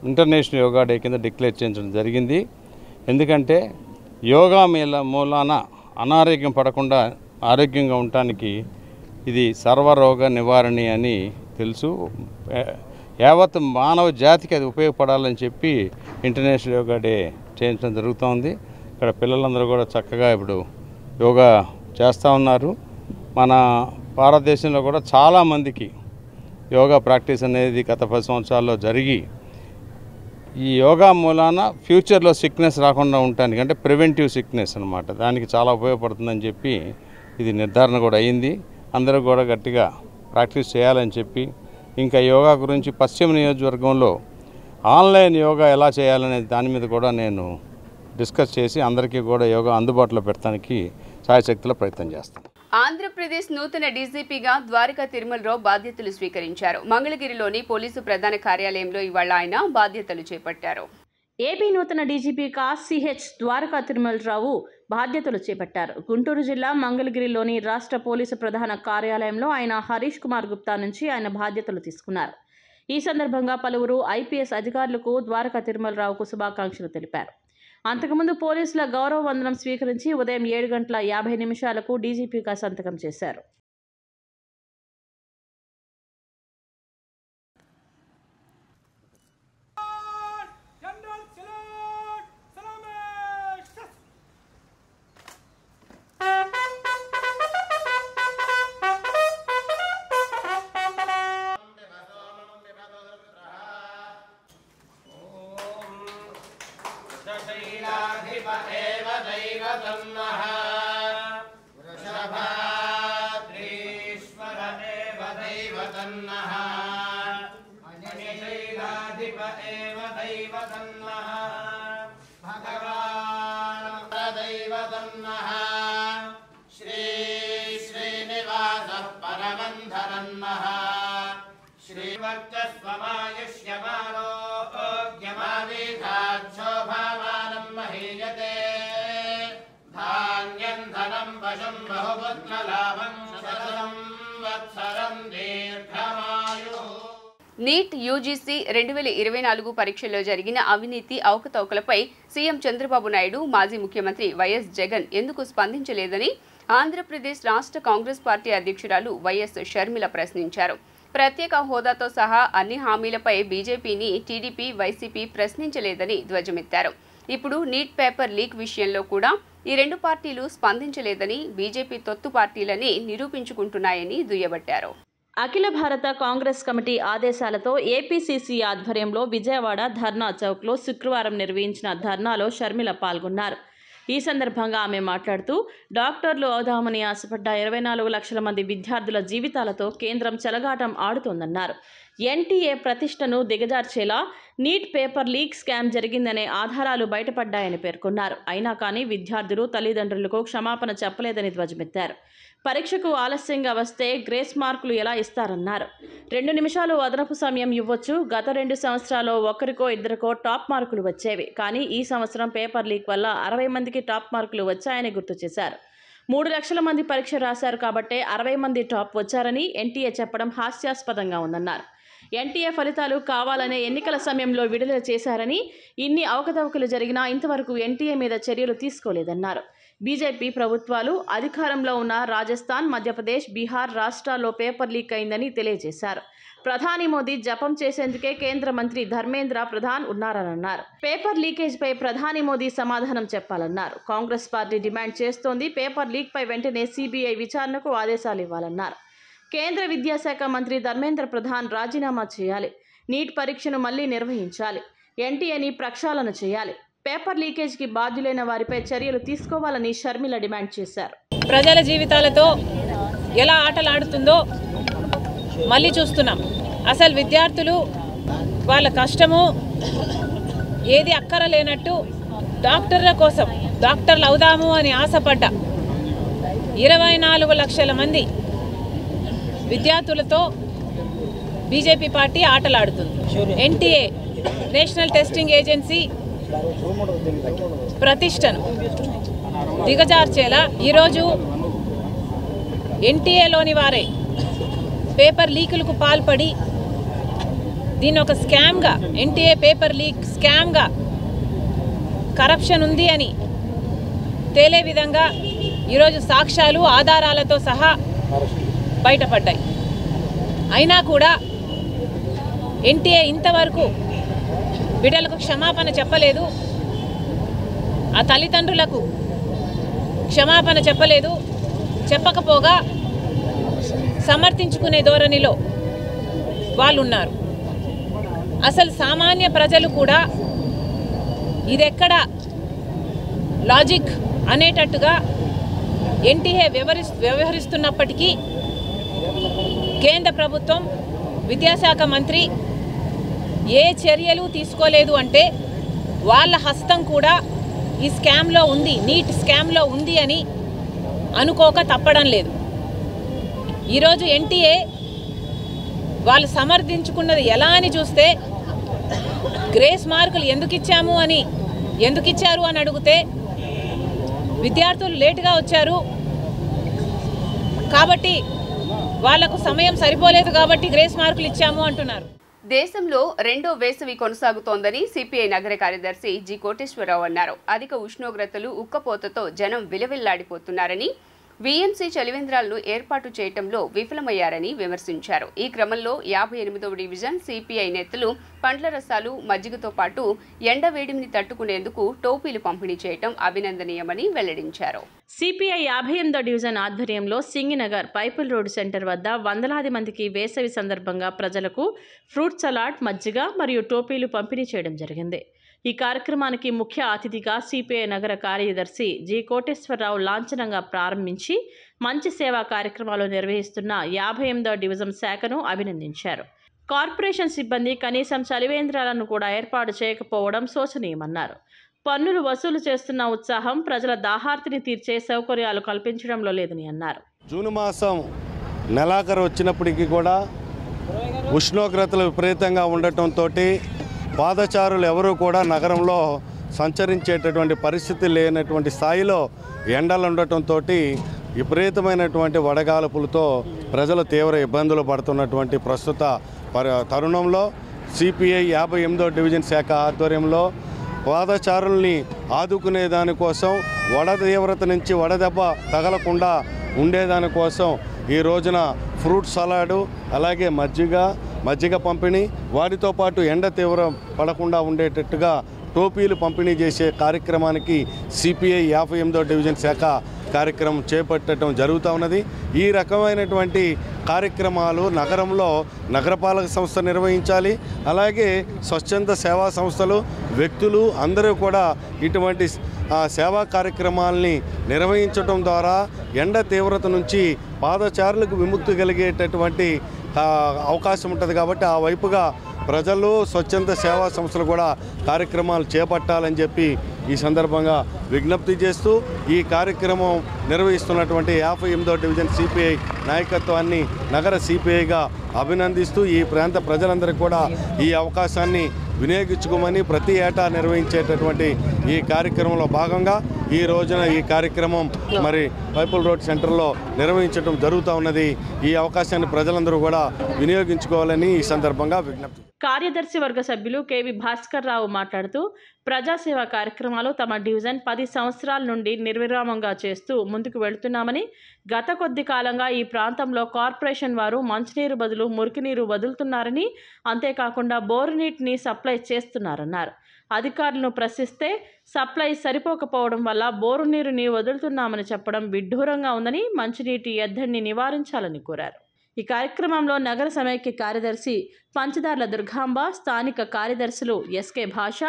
ఇంటర్నేషనల్ యోగా డే కింద డిక్లేర్ చేయించడం జరిగింది. ఎందుకంటే యోగా మూలాన అనారోగ్యం పడకుండా ఆరోగ్యంగా ఉండటానికి ఇది సర్వరోగ నివారణి అని తెలుసు. యావత్ మానవ జాతికి అది ఉపయోగపడాలని చెప్పి ఇంటర్నేషనల్ యోగా డే చేయించడం జరుగుతోంది. ఇక్కడ పిల్లలందరూ కూడా చక్కగా ఇప్పుడు యోగా చేస్తూ ఉన్నారు. మన భారతదేశంలో కూడా చాలామందికి యోగా ప్రాక్టీస్ అనేది గత 10 సంవత్సరాల్లో జరిగి ఈ యోగా మూలాన ఫ్యూచర్లో సిక్నెస్ రాకుండా ఉండటానికి, అంటే ప్రివెంటివ్ సిక్నెస్ అన్నమాట, దానికి చాలా ఉపయోగపడుతుందని చెప్పి ఇది నిర్ధారణ కూడా అయింది. అందరూ కూడా గట్టిగా ప్రాక్టీస్ చేయాలని చెప్పి, ఇంకా యోగా గురించి పశ్చిమ నియోజకవర్గంలో ఆన్లైన్ యోగా ఎలా చేయాలనే దాని మీద కూడా నేను డిస్కస్ చేసి అందరికీ కూడా యోగా అందుబాటులో పెట్టడానికి సాయశక్తిలో ప్రయత్నం చేస్తాను. ఆంధ్రప్రదేశ్ నూతన డీజీపీగా ద్వారకా తిరుమలరావు బాధ్యతలు స్వీకరించారు. మంగళగిరిలోని పోలీసు ప్రధాన కార్యాలయంలో ఇవాళ ఆయన బాధ్యతలు చేపట్టారు. ఏపీ నూతన డీజీపీగా సిహెచ్ ద్వారకా తిరుమలరావు బాధ్యతలు చేపట్టారు. గుంటూరు జిల్లా మంగళగిరిలోని రాష్ట్ర పోలీసు ప్రధాన కార్యాలయంలో ఆయన హరీష్ కుమార్ గుప్తా నుంచి ఆయన బాధ్యతలు తీసుకున్నారు. ఈ సందర్భంగా పలువురు ఐపీఎస్ అధికారులకు ద్వారకా తిరుమలరావుకు శుభాకాంక్షలు తెలిపారు. అంతకుముందు పోలీసుల గౌరవ వందనం స్వీకరించి ఉదయం 7:50 డీజీపీగా సంతకం చేశారు. నీట్ యూజీసీ 2024 పరీక్షల్లో జరిగిన అవినీతి అవకతవకలపై సీఎం చంద్రబాబు నాయుడు, మాజీ ముఖ్యమంత్రి వైఎస్ జగన్ ఎందుకు స్పందించలేదని ఆంధ్రప్రదేశ్ రాష్ట్ర కాంగ్రెస్ పార్టీ అధ్యక్షురాలు వైఎస్ షర్మిల ప్రశ్నించారు. ప్రత్యేక హోదాతో సహా అన్ని హామీలపై బీజేపీని టీడీపీ, వైసీపీ ప్రశ్నించలేదని ధ్వజమెత్తారు. ఇప్పుడు నీట్ పేపర్ లీక్ విషయంలో కూడా ఈ 2 పార్టీలు స్పందించలేదని, బీజేపీ తొత్తు పార్టీలని నిరూపించుకుంటున్నాయని దుయ్యబట్టారు. అఖిల భారత కాంగ్రెస్ కమిటీ ఆదేశాలతో ఏపీసీసీ ఆధ్వర్యంలో విజయవాడ ధర్నా చౌక్లో శుక్రవారం నిర్వహించిన ధర్నాలో షర్మిల పాల్గొన్నారు. ఈ సందర్భంగా ఆమె మాట్లాడుతూ డాక్టర్లు అవుదామని ఆశపడ్డ 24 లక్షల మంది విద్యార్థుల జీవితాలతో కేంద్రం చెలగాటం ఆడుతోందన్నారు. ఎన్టీఏ ప్రతిష్టను దిగజార్చేలా నీట్ పేపర్ లీక్ స్కామ్ జరిగిందనే ఆధారాలు బయటపడ్డాయని పేర్కొన్నారు. అయినా కానీ విద్యార్థులు తల్లిదండ్రులకు క్షమాపణ చెప్పలేదని ధ్వజమెత్తారు. పరీక్షకు ఆలస్యంగా వస్తే గ్రేస్ మార్కులు ఎలా ఇస్తారన్నారు. 2 నిమిషాలు అదనపు సమయం ఇవ్వచ్చు. గత 2 సంవత్సరాల్లో ఒకరికో ఇద్దరికో టాప్ మార్కులు వచ్చేవి. కానీ ఈ సంవత్సరం పేపర్ లీక్ వల్ల 60 మందికి టాప్ మార్కులు వచ్చాయని గుర్తు చేశారు. 3 లక్షల మంది పరీక్ష రాశారు కాబట్టే 60 మంది టాప్ వచ్చారని ఎన్టీఏ చెప్పడం హాస్యాస్పదంగా ఉందన్నారు. ఎన్టీఏ ఫలితాలు కావాలనే ఎన్నికల సమయంలో విడుదల చేశారని, ఇన్ని అవకతవకలు జరిగినా ఇంతవరకు ఎన్టీఏ మీద చర్యలు తీసుకోలేదన్నారు. బీజేపీ ప్రభుత్వాలు అధికారంలో ఉన్న రాజస్థాన్, మధ్యప్రదేశ్, బీహార్ రాష్ట్రాల్లో పేపర్ లీక్ అయిందని తెలియజేశారు. ప్రధాని మోదీ జపం చేసేందుకే కేంద్ర మంత్రి ధర్మేంద్ర ప్రధాన్ ఉన్నారన్నారు. పేపర్ లీకేజ్పై ప్రధాని మోదీ సమాధానం చెప్పాలన్నారు. కాంగ్రెస్ పార్టీ డిమాండ్ చేస్తోంది పేపర్ లీక్పై వెంటనే సిబిఐ విచారణకు ఆదేశాలు ఇవ్వాలన్నారు. కేంద్ర విద్యాశాఖ మంత్రి ధర్మేంద్ర ప్రధాన్ రాజీనామా చేయాలి. నీట్ పరీక్షను మళ్లీ నిర్వహించాలి. ఎన్టీఏని ప్రక్షాళన చేయాలి. పేపర్ లీకేజ్కి బాధ్యులైన వారిపై చర్యలు తీసుకోవాలని షర్మిల డిమాండ్ చేశారు. ప్రజల జీవితాలతో ఎలా ఆటలాడుతుందో మళ్ళీ చూస్తున్నాం. అసలు విద్యార్థులు వాళ్ళ కష్టము ఏది అక్కరలేనట్టు డాక్టర్ల కోసం డాక్టర్లు అవుదాము అని ఆశపడ్డ 24 లక్షల మంది విద్యార్థులతో బీజేపీ పార్టీ ఆటలాడుతుంది. ఎన్టీఏ నేషనల్ టెస్టింగ్ ఏజెన్సీ ప్రతిష్టను దిగజార్చేలా ఈరోజు ఎన్టీఏలోని వారే పేపర్ లీకులకు పాల్పడి దీన్ని ఒక స్కామ్గా, ఎన్టీఏ పేపర్ లీక్ స్కామ్గా కరప్షన్ ఉంది అని తేలే విధంగా ఈరోజు సాక్ష్యాలు ఆధారాలతో సహా బయటపడ్డాయి. అయినా కూడా ఎన్టీఏ ఇంతవరకు బిడ్డలకు క్షమాపణ చెప్పలేదు. ఆ తల్లిదండ్రులకు క్షమాపణ చెప్పలేదు. చెప్పకపోగా సమర్థించుకునే ధోరణిలో వాళ్ళు ఉన్నారు. అసలు సామాన్య ప్రజలు కూడా ఇదెక్కడ లాజిక్ అనేటట్టుగా ఎన్టీఏ వ్యవహరిస్తున్నప్పటికీ కేంద్ర ప్రభుత్వం విద్యాశాఖ మంత్రి ఏ చర్యలు తీసుకోలేదు అంటే వాళ్ళ హస్తం కూడా ఈ స్కామ్లో ఉంది, నీట్ స్కామ్లో ఉంది అని అనుకోక తప్పడం లేదు. ఈరోజు ఎన్టీఏ వాళ్ళు సమర్థించుకున్నది ఎలా అని చూస్తే గ్రేస్ మార్కులు ఎందుకు ఇచ్చారు అని అడిగితే విద్యార్థులు లేటుగా వచ్చారు కాబట్టి వాళ్లకు సమయం సరిపోలేదు కాబట్టి గ్రేస్ మార్కులు ఇచ్చాము అంటున్నారు. దేశంలో రెండో వేసవి కొనసాగుతోందని సిపిఐ నగర కార్యదర్శి జి కోటేశ్వరరావు అన్నారు. అధిక ఉష్ణోగ్రతలు, ఉక్కపోతతో జనం విలవిల్లాడిపోతున్నారని, వీఎంసీ చలివేంద్రాలను ఏర్పాటు చేయడంలో విఫలమయ్యారని విమర్శించారు. ఈ క్రమంలో 58వ డివిజన్ సిపిఐ నేతలు పండ్ల రసాలు, మజ్జిగతో పాటు ఎండవేడిమిని తట్టుకునేందుకు టోపీలు పంపిణీ చేయడం అభినందనీయమని వెల్లడించారు. సిపిఐ 58వ డివిజన్ ఆధ్వర్యంలో సింగినగర్ పైపుల్ రోడ్ సెంటర్ వద్ద వందలాది మందికి వేసవి సందర్భంగా ప్రజలకు ఫ్రూట్ సలాడ్, మజ్జిగ మరియు టోపీలు పంపిణీ చేయడం జరిగింది. ఈ కార్యక్రమానికి ముఖ్య అతిథిగా సిపిఐ నగర కార్యదర్శి జి కోటేశ్వరరావు లాంఛనంగా ప్రారంభించి మంచి సేవా కార్యక్రమాలు నిర్వహిస్తున్న 58వ డివిజన్ శాఖను అభినందించారు. కార్పొరేషన్ సిబ్బంది కనీసం చలివేంద్రాలను కూడా ఏర్పాటు చేయకపోవడం శోచనీయమన్నారు. పన్నులు వసూలు చేస్తున్న ఉత్సాహం ప్రజల దాహార్తిని తీర్చే సౌకర్యాలు కల్పించడంలో లేదని అన్నారు. జూన్ మాసం నెలాఖరు వచ్చినప్పటికీ కూడా ఉష్ణోగ్రతలు విపరీతంగా ఉండటంతో పాదచారులు ఎవరూ కూడా నగరంలో సంచరించేటటువంటి పరిస్థితి లేనటువంటి స్థాయిలో ఎండలు ఉండటంతో విపరీతమైనటువంటి వడగాలుపులతో ప్రజలు తీవ్ర ఇబ్బందులు పడుతున్నటువంటి ప్రస్తుత తరుణంలో సిపిఐ 58వ డివిజన్ శాఖ ఆధ్వర్యంలో పాదచారుల్ని ఆదుకునే దానికోసం వడ తీవ్రత నుంచి వడదెబ్బ తగలకుండా ఉండేదానికోసం ఈ రోజున ఫ్రూట్ సలాడు, అలాగే మజ్జిగ పంపిణీ, వాటితో పాటు ఎండ తీవ్రం పడకుండా ఉండేటట్టుగా టోపీలు పంపిణీ చేసే కార్యక్రమానికి సిపిఐ 58వ డివిజన్ శాఖ కార్యక్రమం చేపట్టడం జరుగుతూ ఉన్నది. ఈ రకమైనటువంటి కార్యక్రమాలు నగరంలో నగరపాలక సంస్థ నిర్వహించాలి. అలాగే స్వచ్ఛంద సేవా సంస్థలు, వ్యక్తులు అందరూ కూడా ఇటువంటి సేవా కార్యక్రమాలని నిర్వహించడం ద్వారా ఎండ తీవ్రత నుంచి పాదచారులకు విముక్తి కలిగేటటువంటి అవకాశం ఉంటుంది. కాబట్టి ఆ వైపుగా ప్రజలు, స్వచ్ఛంద సేవా సంస్థలు కూడా కార్యక్రమాలు చేపట్టాలని చెప్పి ఈ సందర్భంగా విజ్ఞప్తి చేస్తూ ఈ కార్యక్రమం నిర్వహిస్తున్నటువంటి 58వ డివిజన్ సిపిఐ నాయకత్వాన్ని నగర సిపిఐగా అభినందిస్తూ ఈ ప్రాంత ప్రజలందరికీ కూడా ఈ అవకాశాన్ని వినియోగించుకోమని ప్రతి ఏటా నిర్వహించేటటువంటి ఈ కార్యక్రమంలో భాగంగా ఈ రోజున ఈ కార్యక్రమం మరి పైపుల్ రోడ్ సెంటర్లో నిర్వహించడం జరుగుతూ ఉన్నది. ఈ అవకాశాన్ని ప్రజలందరూ కూడా వినియోగించుకోవాలని ఈ సందర్భంగా విజ్ఞప్తి. కార్యదర్శి వర్గ సభ్యులు కేవి భాస్కర్ రావు మాట్లాడుతూ ప్రజాసేవా కార్యక్రమాలు తమ డివిజన్ 10 సంవత్సరాల నుండి నిర్విరామంగా చేస్తూ ముందుకు వెళుతున్నామని, గత కొద్ది కాలంగా ఈ ప్రాంతంలో కార్పొరేషన్ వారు మంచినీరు బదులు మురికినీరు వదులుతున్నారని, అంతేకాకుండా బోరు నీటిని సప్లై చేస్తున్నారన్నారు. అధికారులను ప్రశ్నిస్తే సప్లై సరిపోకపోవడం వల్ల బోరు నీరుని వదులుతున్నామని చెప్పడం విడ్డూరంగా ఉందని, మంచినీటి ఎద్దడిని నివారించాలని కోరారు. ఈ కార్యక్రమంలో నగర సమైక్య కార్యదర్శి పంచదార్ల దుర్గాంబ, స్థానిక కార్యదర్శులు ఎస్కే భాష,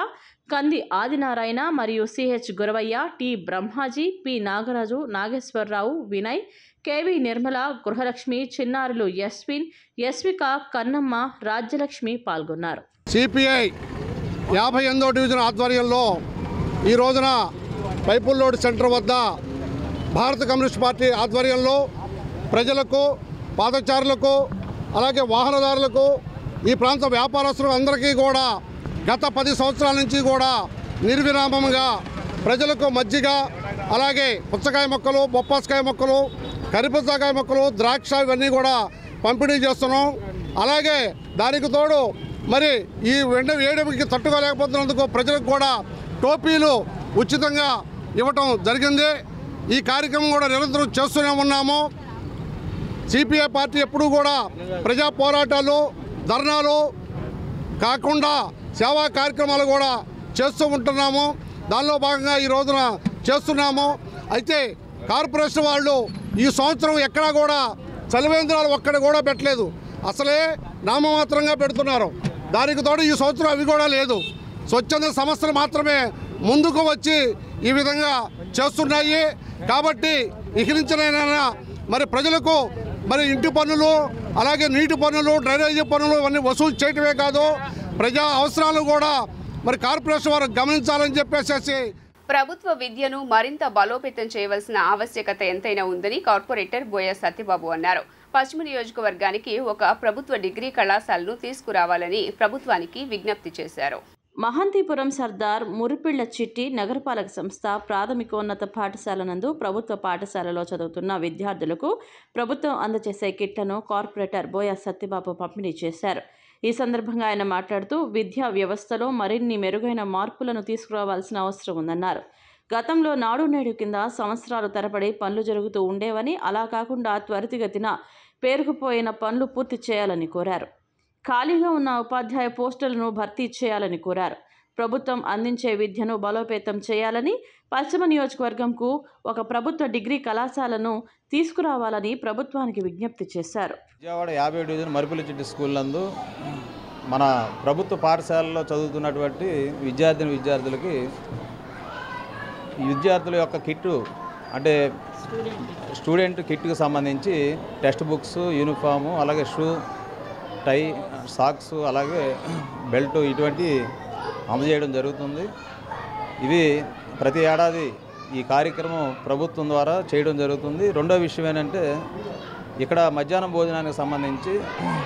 కంది ఆదినారాయణ మరియు CH Guravayya, T Brahmaji, P Nagaraju, Nageswara Rao, Vinay, KV Nirmala, Gruhalakshmi, చిన్నారులు యశ్విన్, యశ్విక, కన్నమ్మ, రాజ్యలక్ష్మి పాల్గొన్నారు. సిపిఐ 58వ డివిజన్ ఆధ్వర్యంలో ఈ రోజున పైపుల్లోడ్ సెంటర్ వద్ద భారత కమ్యూనిస్ట్ పార్టీ ఆధ్వర్యంలో ప్రజలకు, పాదచారులకు, అలాగే వాహనదారులకు, ఈ ప్రాంత వ్యాపారస్తులకు అందరికీ కూడా గత 10 సంవత్సరాల నుంచి కూడా నిర్విరామంగా ప్రజలకు మజ్జిగ, అలాగే పుచ్చకాయ మొక్కలు, బొప్పాసకాయ మొక్కలు, కరిపుచ్చకాయ మొక్కలు, ద్రాక్ష ఇవన్నీ కూడా పంపిణీ చేస్తున్నాం. అలాగే దానికి తోడు మరి ఈ వేడికి తట్టుకోలేకపోతున్నందుకు ప్రజలకు కూడా టోపీలు ఉచితంగా ఇవ్వటం జరిగింది. ఈ కార్యక్రమం కూడా నిరంతరం చేస్తూనే ఉన్నాము. సిపిఐ పార్టీ ఎప్పుడూ కూడా ప్రజా పోరాటాలు, ధర్నాలు కాకుండా సేవా కార్యక్రమాలు కూడా చేస్తూ ఉంటున్నాము. దానిలో భాగంగా ఈ రోజున చేస్తున్నాము. అయితే కార్పొరేషన్ వాళ్ళు ఈ సంవత్సరం ఎక్కడా కూడా చలివేంద్రాలు ఒక్కడ కూడా పెట్టలేదు, అసలే నామమాత్రంగా పెడుతున్నారు. దానికి తోడు ఈ సంవత్సరం అవి కూడా లేదు. స్వచ్ఛంద సంస్థలు మాత్రమే ముందుకు వచ్చి ఈ విధంగా చేస్తున్నాయి. కాబట్టి ఇక నుంచినైనా మరి ప్రజలకు మరి ఇంటి పన్నులు, అలాగే నీటి పన్నులు, డ్రైనేజీ పన్నులు ఇవన్నీ వసూలు చేయటమే కాదు, ప్రజా అవసరాలు కూడా మరి కార్పొరేషన్ వారు గమనించాలని చెప్పేసి ప్రభుత్వ విద్యను మరింత బలోపేతం చేయవలసిన ఆవశ్యకత ఎంతైనా ఉందని కార్పొరేటర్ బోయ సత్యబాబు అన్నారు. పశ్చిమ నియోజకవర్గానికి ఒక ప్రభుత్వ డిగ్రీ కళాశాలను తీసుకురావాలని ప్రభుత్వానికి విజ్ఞప్తి చేశారు. మహంతిపురం సర్దార్ మురిపిళ్ల చిట్టి నగరపాలక సంస్థ ప్రాథమికోన్నత పాఠశాల నందు ప్రభుత్వ పాఠశాలలో చదువుతున్న విద్యార్థులకు ప్రభుత్వం అందజేసే కిట్లను కార్పొరేటర్ బోయ సత్యబాబు పంపిణీ చేశారు. ఈ సందర్భంగా ఆయన మాట్లాడుతూ విద్యా వ్యవస్థలో మరిన్ని మెరుగైన మార్పులను తీసుకురావాల్సిన అవసరం ఉందన్నారు. గతంలో నాడు నేడు కింద సంవత్సరాల తరబడి పనులు జరుగుతూ ఉండేవని, అలా కాకుండా త్వరితగతిన పేరుకుపోయిన పనులు పూర్తి చేయాలని కోరారు. ఖాళీగా ఉన్న ఉపాధ్యాయ పోస్టులను భర్తీ చేయాలని కోరారు. ప్రభుత్వం అందించే విద్యను బలోపేతం చేయాలని, పశ్చిమ నియోజకవర్గంకు ఒక ప్రభుత్వ డిగ్రీ కళాశాలను తీసుకురావాలని ప్రభుత్వానికి విజ్ఞప్తి చేశారు. విజయవాడ 50 డివిజన్ మరిపిల్లి చిట్టి స్కూల్ నందు మన ప్రభుత్వ పాఠశాలలో చదువుతున్నటువంటి విద్యార్థులకి విద్యార్థుల యొక్క కిట్టు అంటే స్టూడెంట్ కిట్కి సంబంధించి టెక్స్ట్ బుక్స్, యూనిఫాము, అలాగే షూ, టై, సాక్స్, అలాగే బెల్ట్ ఇటువంటి అందజేయడం జరుగుతుంది. ఇవి ప్రతి ఏడాది ఈ కార్యక్రమం ప్రభుత్వం ద్వారా చేయడం జరుగుతుంది. రెండో విషయం ఏంటంటే ఇక్కడ మధ్యాహ్నం భోజనానికి సంబంధించి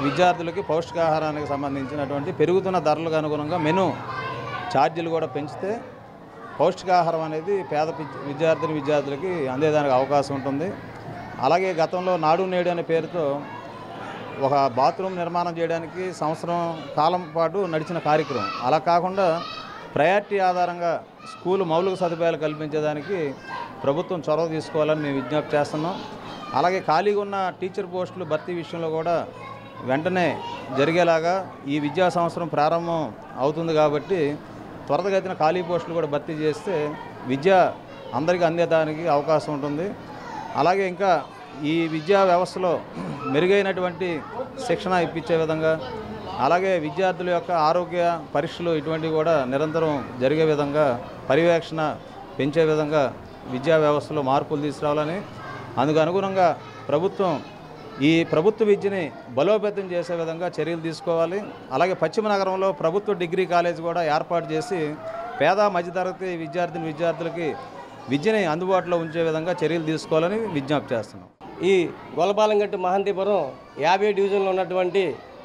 విద్యార్థులకి పౌష్టికాహారానికి సంబంధించినటువంటి పెరుగుతున్న ధరలకు అనుగుణంగా మెను ఛార్జీలు కూడా పెంచితే పౌష్టికాహారం అనేది పేద విద్యార్థులకి అందేదానికి అవకాశం ఉంటుంది. అలాగే గతంలో నాడు నేడు అనే పేరుతో ఒక బాత్రూమ్ నిర్మాణం చేయడానికి సంవత్సరం కాలం పాటు నడిచిన కార్యక్రమం, అలా కాకుండా ప్రయారిటీ ఆధారంగా స్కూలు మౌలిక సదుపాయాలు కల్పించేదానికి ప్రభుత్వం చొరవ తీసుకోవాలని మేము విజ్ఞప్తి చేస్తున్నాం. అలాగే ఖాళీగా ఉన్న టీచర్ పోస్టులు భర్తీ విషయంలో కూడా వెంటనే జరిగేలాగా ఈ విద్యా సంవత్సరం ప్రారంభం అవుతుంది కాబట్టి త్వరితగతిన ఖాళీ పోస్టులు కూడా భర్తీ చేస్తే విద్య అందరికీ అందేదానికి అవకాశం ఉంటుంది. అలాగే ఇంకా ఈ విద్యా వ్యవస్థలో మెరుగైనటువంటి శిక్షణ ఇప్పించే విధంగా, అలాగే విద్యార్థుల యొక్క ఆరోగ్య పరీక్షలు ఇటువంటివి కూడా నిరంతరం జరిగే విధంగా, పర్యవేక్షణ పెంచే విధంగా విద్యా వ్యవస్థలో మార్పులు తీసుకురావాలని, అందుకు అనుగుణంగా ప్రభుత్వం ఈ ప్రభుత్వ విద్యని బలోపేతం చేసే విధంగా చర్యలు తీసుకోవాలి. అలాగే పశ్చిమ నగరంలో ప్రభుత్వ డిగ్రీ కాలేజ్ కూడా ఏర్పాటు చేసి పేద మధ్యతరగతి విద్యార్థులకి విద్యని అందుబాటులో ఉంచే విధంగా చర్యలు తీసుకోవాలని విజ్ఞప్తి చేస్తున్నాం. ఈ గొల్లపాలెంగట్టు మహంతిపురం 50 డివిజన్లో ఉన్నటువంటి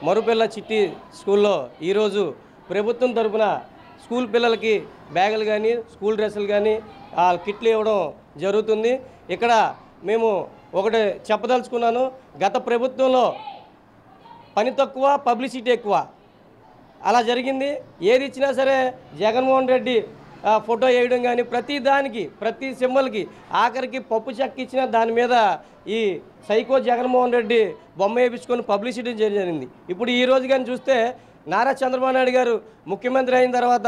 మరుపిల్ల చిట్టి స్కూల్లో ఈరోజు ప్రభుత్వం తరపున స్కూల్ పిల్లలకి బ్యాగులు కానీ, స్కూల్ డ్రెస్సులు కానీ, కిట్లు ఇవ్వడం జరుగుతుంది. ఇక్కడ మేము ఒకటి చెప్పదలుచుకున్నాను, గత ప్రభుత్వంలో పని తక్కువ, పబ్లిసిటీ ఎక్కువ. అలా జరిగింది. ఏది ఇచ్చినా సరే జగన్మోహన్ రెడ్డి ఫోటో వేయడం కానీ ప్రతి దానికి ప్రతి సింబల్కి ఆఖరికి పప్పు చెక్క ఇచ్చిన దాని మీద ఈ సైకో జగన్మోహన్ రెడ్డి బొమ్మ వేయించుకొని పబ్లిసిటీ జరిగింది. ఇప్పుడు ఈ రోజు కానీ చూస్తే నారా చంద్రబాబు నాయుడు గారు ముఖ్యమంత్రి అయిన తర్వాత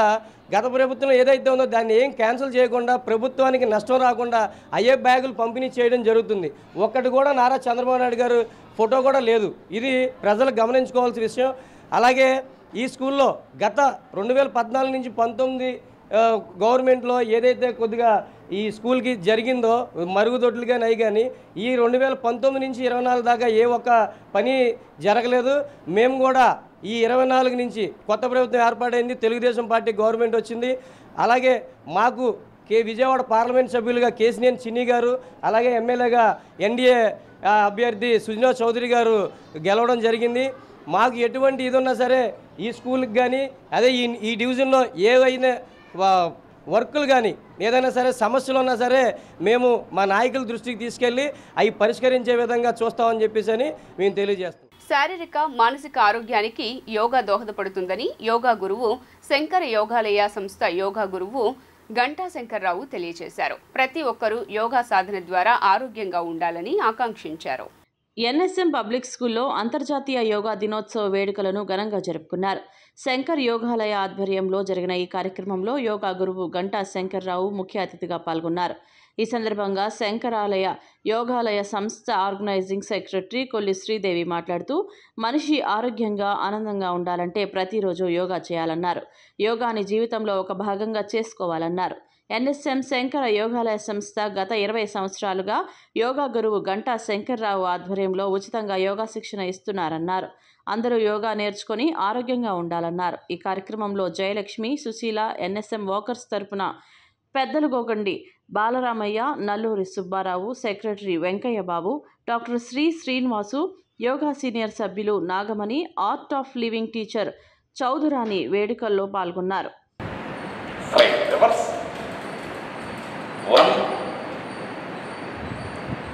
గత ప్రభుత్వం ఏదైతే ఉందో దాన్ని ఏం క్యాన్సిల్ చేయకుండా ప్రభుత్వానికి నష్టం రాకుండా అయ్యే బ్యాగులు పంపిణీ చేయడం జరుగుతుంది. ఒక్కటి కూడా నారా చంద్రబాబు నాయుడు గారు ఫోటో కూడా లేదు. ఇది ప్రజలు గమనించుకోవాల్సిన విషయం. అలాగే ఈ స్కూల్లో గత 2014 నుంచి 19 గవర్నమెంట్లో ఏదైతే కొద్దిగా ఈ స్కూల్కి జరిగిందో మరుగుదొడ్లు కానీ అవి కానీ ఈ 2019 నుంచి 24 దాకా ఏ ఒక్క పని జరగలేదు. మేము కూడా ఈ 24 నుంచి కొత్త ప్రభుత్వం ఏర్పాటైంది, తెలుగుదేశం పార్టీ గవర్నమెంట్ వచ్చింది. అలాగే మాకు విజయవాడ పార్లమెంట్ సభ్యులుగా కేసినేని చిన్ని గారు, అలాగే ఎమ్మెల్యేగా ఎన్డీఏ అభ్యర్థి సుజనా చౌదరి గారు గెలవడం జరిగింది. మాకు ఎటువంటి ఇది ఉన్నా సరే ఈ స్కూల్కి కానీ అదే ఈ డివిజన్లో ఏవైనా వర్కులు కానీ ఏదైనా సరే సమస్యలు ఉన్నా సరే మేము మా నాయకుల దృష్టికి తీసుకెళ్ళి అవి పరిష్కరించే విధంగా చూస్తామని చెప్పేసి అని మేము తెలియజేస్తాం. శారీరక మానసిక ఆరోగ్యానికి యోగా దోహదపడుతుందని యోగా గురువు శంకర యోగాలయ సంస్థ యోగా గురువు గంటా శంకర్రావు తెలియజేశారు. ప్రతి ఒక్కరూ యోగా సాధన ద్వారా ఆరోగ్యంగా ఉండాలని ఆకాంక్షించారు. ఎన్ఎస్ఎం పబ్లిక్ స్కూల్లో అంతర్జాతీయ యోగా దినోత్సవ వేడుకలను ఘనంగా జరుపుకున్నారు. శంకర్ యోగాలయ ఆధ్వర్యంలో జరిగిన ఈ కార్యక్రమంలో యోగా గురువు గంటా శంకర్రావు ముఖ్య అతిథిగా పాల్గొన్నారు. ఈ సందర్భంగా శంకరాలయ యోగాలయ సంస్థ ఆర్గనైజింగ్ సెక్రటరీ కొల్లి శ్రీదేవి మాట్లాడుతూ మనిషి ఆరోగ్యంగా ఆనందంగా ఉండాలంటే ప్రతిరోజు యోగా చేయాలన్నారు. యోగాని జీవితంలో ఒక భాగంగా చేసుకోవాలన్నారు. ఎన్ఎస్ఎం శంకర యోగాలయ సంస్థ గత 20 సంవత్సరాలుగా యోగా గురువు గంటా శంకర్రావు ఆధ్వర్యంలో ఉచితంగా యోగా శిక్షణ ఇస్తున్నారన్నారు. అందరూ యోగా నేర్చుకొని ఆరోగ్యంగా ఉండాలన్నారు. ఈ కార్యక్రమంలో జయలక్ష్మి, సుశీల, ఎన్ఎస్ఎం వాకర్స్ తరపున పెద్దలు Gogandi Balaramayya, Nalluri Subbarao, secretary Venkayya Babu, doctor Srinivasu, yoga senior సభ్యులు నాగమణి, art of living teacher Chaudhurani వేడుకల్లో పాల్గొన్నారు. 1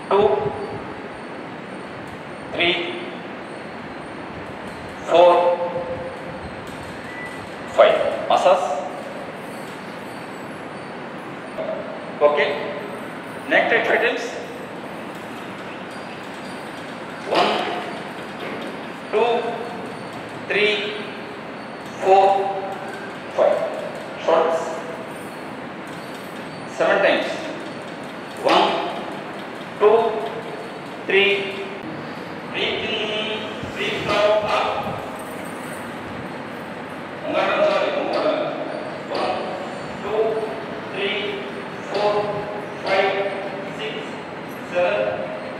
2 3 4 5 massage. Okay, neck tight tightens. 1 2 3 4 5 shoulders 7 times. 1 2 3 breathe in, breathe out, up. 1 2 3 4 5 6 7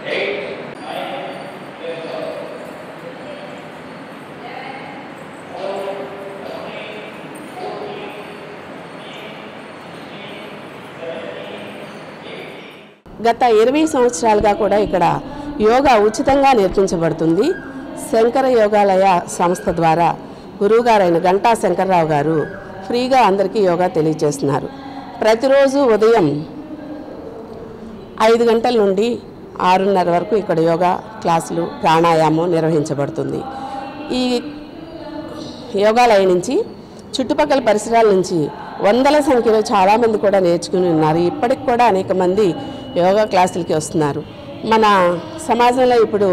8 9 10 గత 20 సంవత్సరాలుగా కూడా ఇక్కడ యోగా ఉచితంగా నేర్పించబడుతుంది. శంకర యోగాలయ సంస్థ ద్వారా గురువుగారైన గంటా శంకర్రావు గారు ఫ్రీగా అందరికీ యోగా తెలియజేస్తున్నారు. ప్రతిరోజు ఉదయం 5 గంటల నుండి 6:30 వరకు ఇక్కడ యోగా క్లాసులు, ప్రాణాయామం నిర్వహించబడుతుంది. ఈ యోగాలయం నుంచి చుట్టుపక్కల పరిసరాల నుంచి వందల సంఖ్యలో చాలామంది కూడా నేర్చుకుని ఉన్నారు. ఇప్పటికి కూడా అనేక మంది యోగా క్లాసులకి వస్తున్నారు. మన సమాజంలో ఇప్పుడు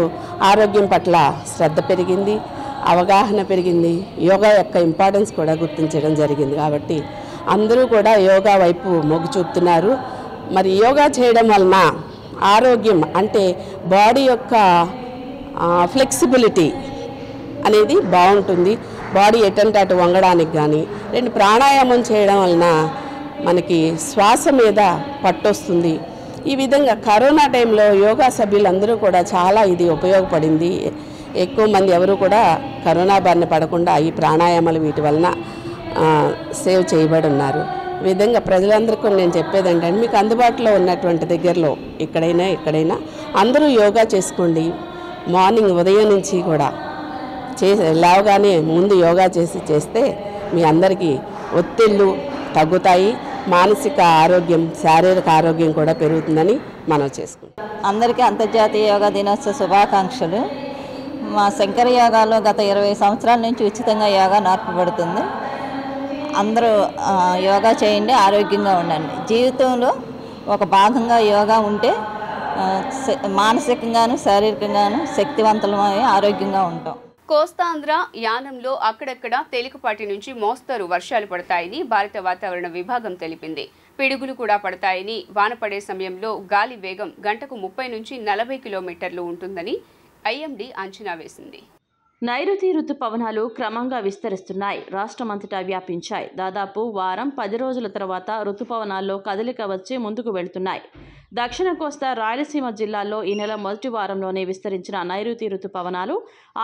ఆరోగ్యం పట్ల శ్రద్ధ పెరిగింది, అవగాహన పెరిగింది, యోగా యొక్క ఇంపార్టెన్స్ కూడా గుర్తించడం జరిగింది. కాబట్టి అందరూ కూడా యోగా వైపు మొగ్గు చూపుతున్నారు. మరి యోగా చేయడం వలన ఆరోగ్యం అంటే బాడీ యొక్క ఫ్లెక్సిబిలిటీ అనేది బాగుంటుంది. బాడీ ఎటంటే అటు వంగడానికి కానీ, 2 ప్రాణాయామం చేయడం వలన మనకి శ్వాస మీద పట్టొస్తుంది. ఈ విధంగా కరోనా టైంలో యోగా సభ్యులందరూ కూడా చాలా ఇది ఉపయోగపడింది. ఎక్కువ మంది ఎవరు కూడా కరోనా బారిన పడకుండా ఈ ప్రాణాయామాలు వీటి వలన సేవ్ చేయబడి ఉన్నారు. ఈ విధంగా ప్రజలందరికీ నేను చెప్పేది ఏంటంటే మీకు అందుబాటులో ఉన్నటువంటి దగ్గరలో ఎక్కడైనా అందరూ యోగా చేసుకోండి. మార్నింగ్ ఉదయం నుంచి కూడా లేవగానే ముందు యోగా చేస్తే మీ అందరికీ ఒత్తిళ్ళు తగ్గుతాయి, మానసిక ఆరోగ్యం, శారీరక ఆరోగ్యం కూడా పెరుగుతుందని మనం చేసుకుంటాం. అందరికీ అంతర్జాతీయ యోగా దినోత్సవ శుభాకాంక్షలు. మా శంకర యోగాలో గత 20 సంవత్సరాల నుంచి ఉచితంగా యోగా నేర్పబడుతుంది. అందరూ యోగా చేయండి, ఆరోగ్యంగా ఉండండి. జీవితంలో ఒక భాగంగా యోగా ఉంటే మానసికంగాను శారీరకంగాను శక్తివంతులమై ఆరోగ్యంగా ఉంటాం. కోస్తాంధ్ర యానంలో అక్కడక్కడ తేలికపాటి నుంచి మోస్తరు వర్షాలు పడతాయని భారత వాతావరణ విభాగం తెలిపింది. పిడుగులు కూడా పడతాయని, వాన పడే సమయంలో గాలి వేగం గంటకు 30 నుంచి 40 కిలోమీటర్లు ఉంటుందని ఐఎండీ అంచనా వేసింది. నైరుతి రుతుపవనాలు క్రమంగా విస్తరిస్తున్నాయి. రాష్ట్రమంతటా వ్యాపించాయి. దాదాపు వారం 10 రోజుల తర్వాత రుతుపవనాల్లో కదలిక వచ్చి ముందుకు వెళ్తున్నాయి. దక్షిణ కోస్తా రాయలసీమ జిల్లాల్లో ఈ నెల మొదటి వారంలోనే విస్తరించిన నైరుతి రుతుపవనాలు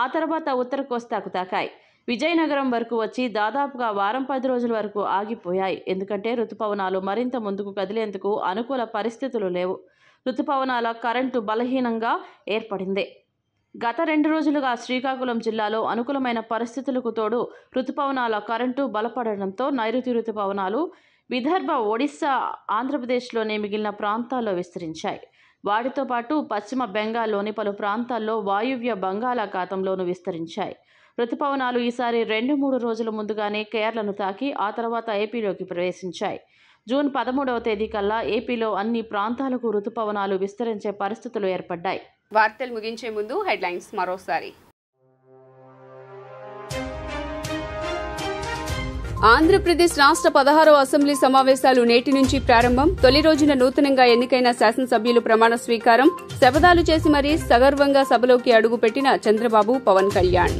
ఆ తర్వాత ఉత్తర కోస్తాకు తాకాయి. విజయనగరం వరకు వచ్చి దాదాపుగా వారం 10 రోజుల వరకు ఆగిపోయాయి. ఎందుకంటే రుతుపవనాలు మరింత ముందుకు కదిలేందుకు అనుకూల పరిస్థితులు లేవు. రుతుపవనాల కరెంటు బలహీనంగా ఏర్పడింది. గత 2 రోజులుగా శ్రీకాకుళం జిల్లాలో అనుకూలమైన పరిస్థితులకు తోడు రుతుపవనాల కరెంటు బలపడడంతో నైరుతి రుతుపవనాలు విదర్భ, ఒడిశా, ఆంధ్రప్రదేశ్లోని మిగిలిన ప్రాంతాల్లో విస్తరించాయి. వాటితో పాటు పశ్చిమ బెంగాల్లోని పలు ప్రాంతాల్లో వాయువ్య బంగాళాఖాతంలోనూ విస్తరించాయి. రుతుపవనాలు ఈసారి 2-3 రోజుల ముందుగానే కేరళను తాకి ఆ తర్వాత ఏపీలోకి ప్రవేశించాయి. జూన్ 13వ తేదీ కల్లా ఏపీలో అన్ని ప్రాంతాలకు రుతుపవనాలు విస్తరించే పరిస్థితులు ఏర్పడ్డాయి. వార్తలు ముగించే ముందు హెడ్లైన్స్ మరోసారి. ఆంధ్రప్రదేశ్ రాష్ట్ర 16వ అసెంబ్లీ సమావేశాలు నేటి నుంచి ప్రారంభం. తొలి రోజున నూతనంగా ఎన్నికైన శాసనసభ్యులు ప్రమాణ స్వీకారం. శపథాలు చేసి మరీ సగర్వంగా సభలోకి అడుగుపెట్టిన చంద్రబాబు, పవన్ కళ్యాణ్.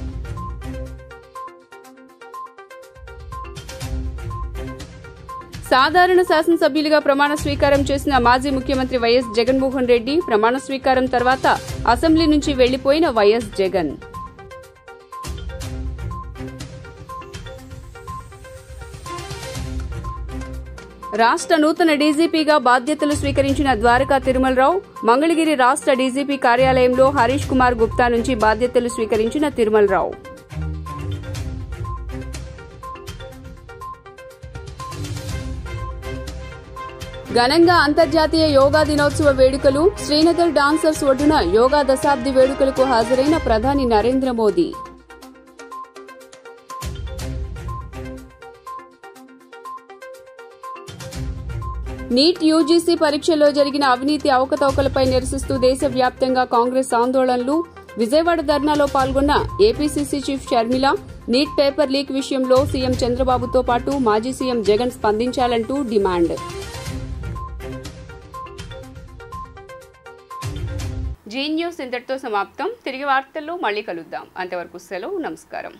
సాధారణ శాసనసభ్యులుగా ప్రమాణ స్వీకారం చేసిన మాజీ ముఖ్యమంత్రి వైఎస్ జగన్మోహన్ రెడ్డి. ప్రమాణ స్వీకారం తర్వాత అసెంబ్లీ నుంచి వెళ్లిపోయిన వైఎస్ జగన్. రాష్ట్ర నూతన డీజీపీగా బాధ్యతలు స్వీకరించిన ద్వారకా తిరుమలరావు. మంగళగిరి రాష్ట్ర డీజీపీ కార్యాలయంలో హరీష్ కుమార్ గుప్తా నుంచి బాధ్యతలు స్వీకరించిన తిరుమలరావు. ఘనంగా అంతర్జాతీయ యోగా దినోత్సవ వేడుకలు. శ్రీనగర్ డాన్సర్స్ ఒడ్డున యోగా దశాబ్ది వేడుకలకు హాజరైన ప్రధాని నరేంద్ర మోదీ. నీట్ యూజీసీ పరీక్షల్లో జరిగిన అవినీతి అవకతవకలపై నిరసిస్తూ దేశవ్యాప్తంగా కాంగ్రెస్ ఆందోళనలు. విజయవాడ ధర్నాలో పాల్గొన్న APCC chief Sharmila. NEET paper leak విషయంలో సీఎం చంద్రబాబుతో పాటు మాజీ సీఎం జగన్ స్పందించాలంటూ డిమాండ్. జీ న్యూస్ ఇంతటితో సమాప్తం. తిరిగి వార్తల్లో మళ్లీ కలుద్దాం. అంతవరకు సెలవు. నమస్కారం.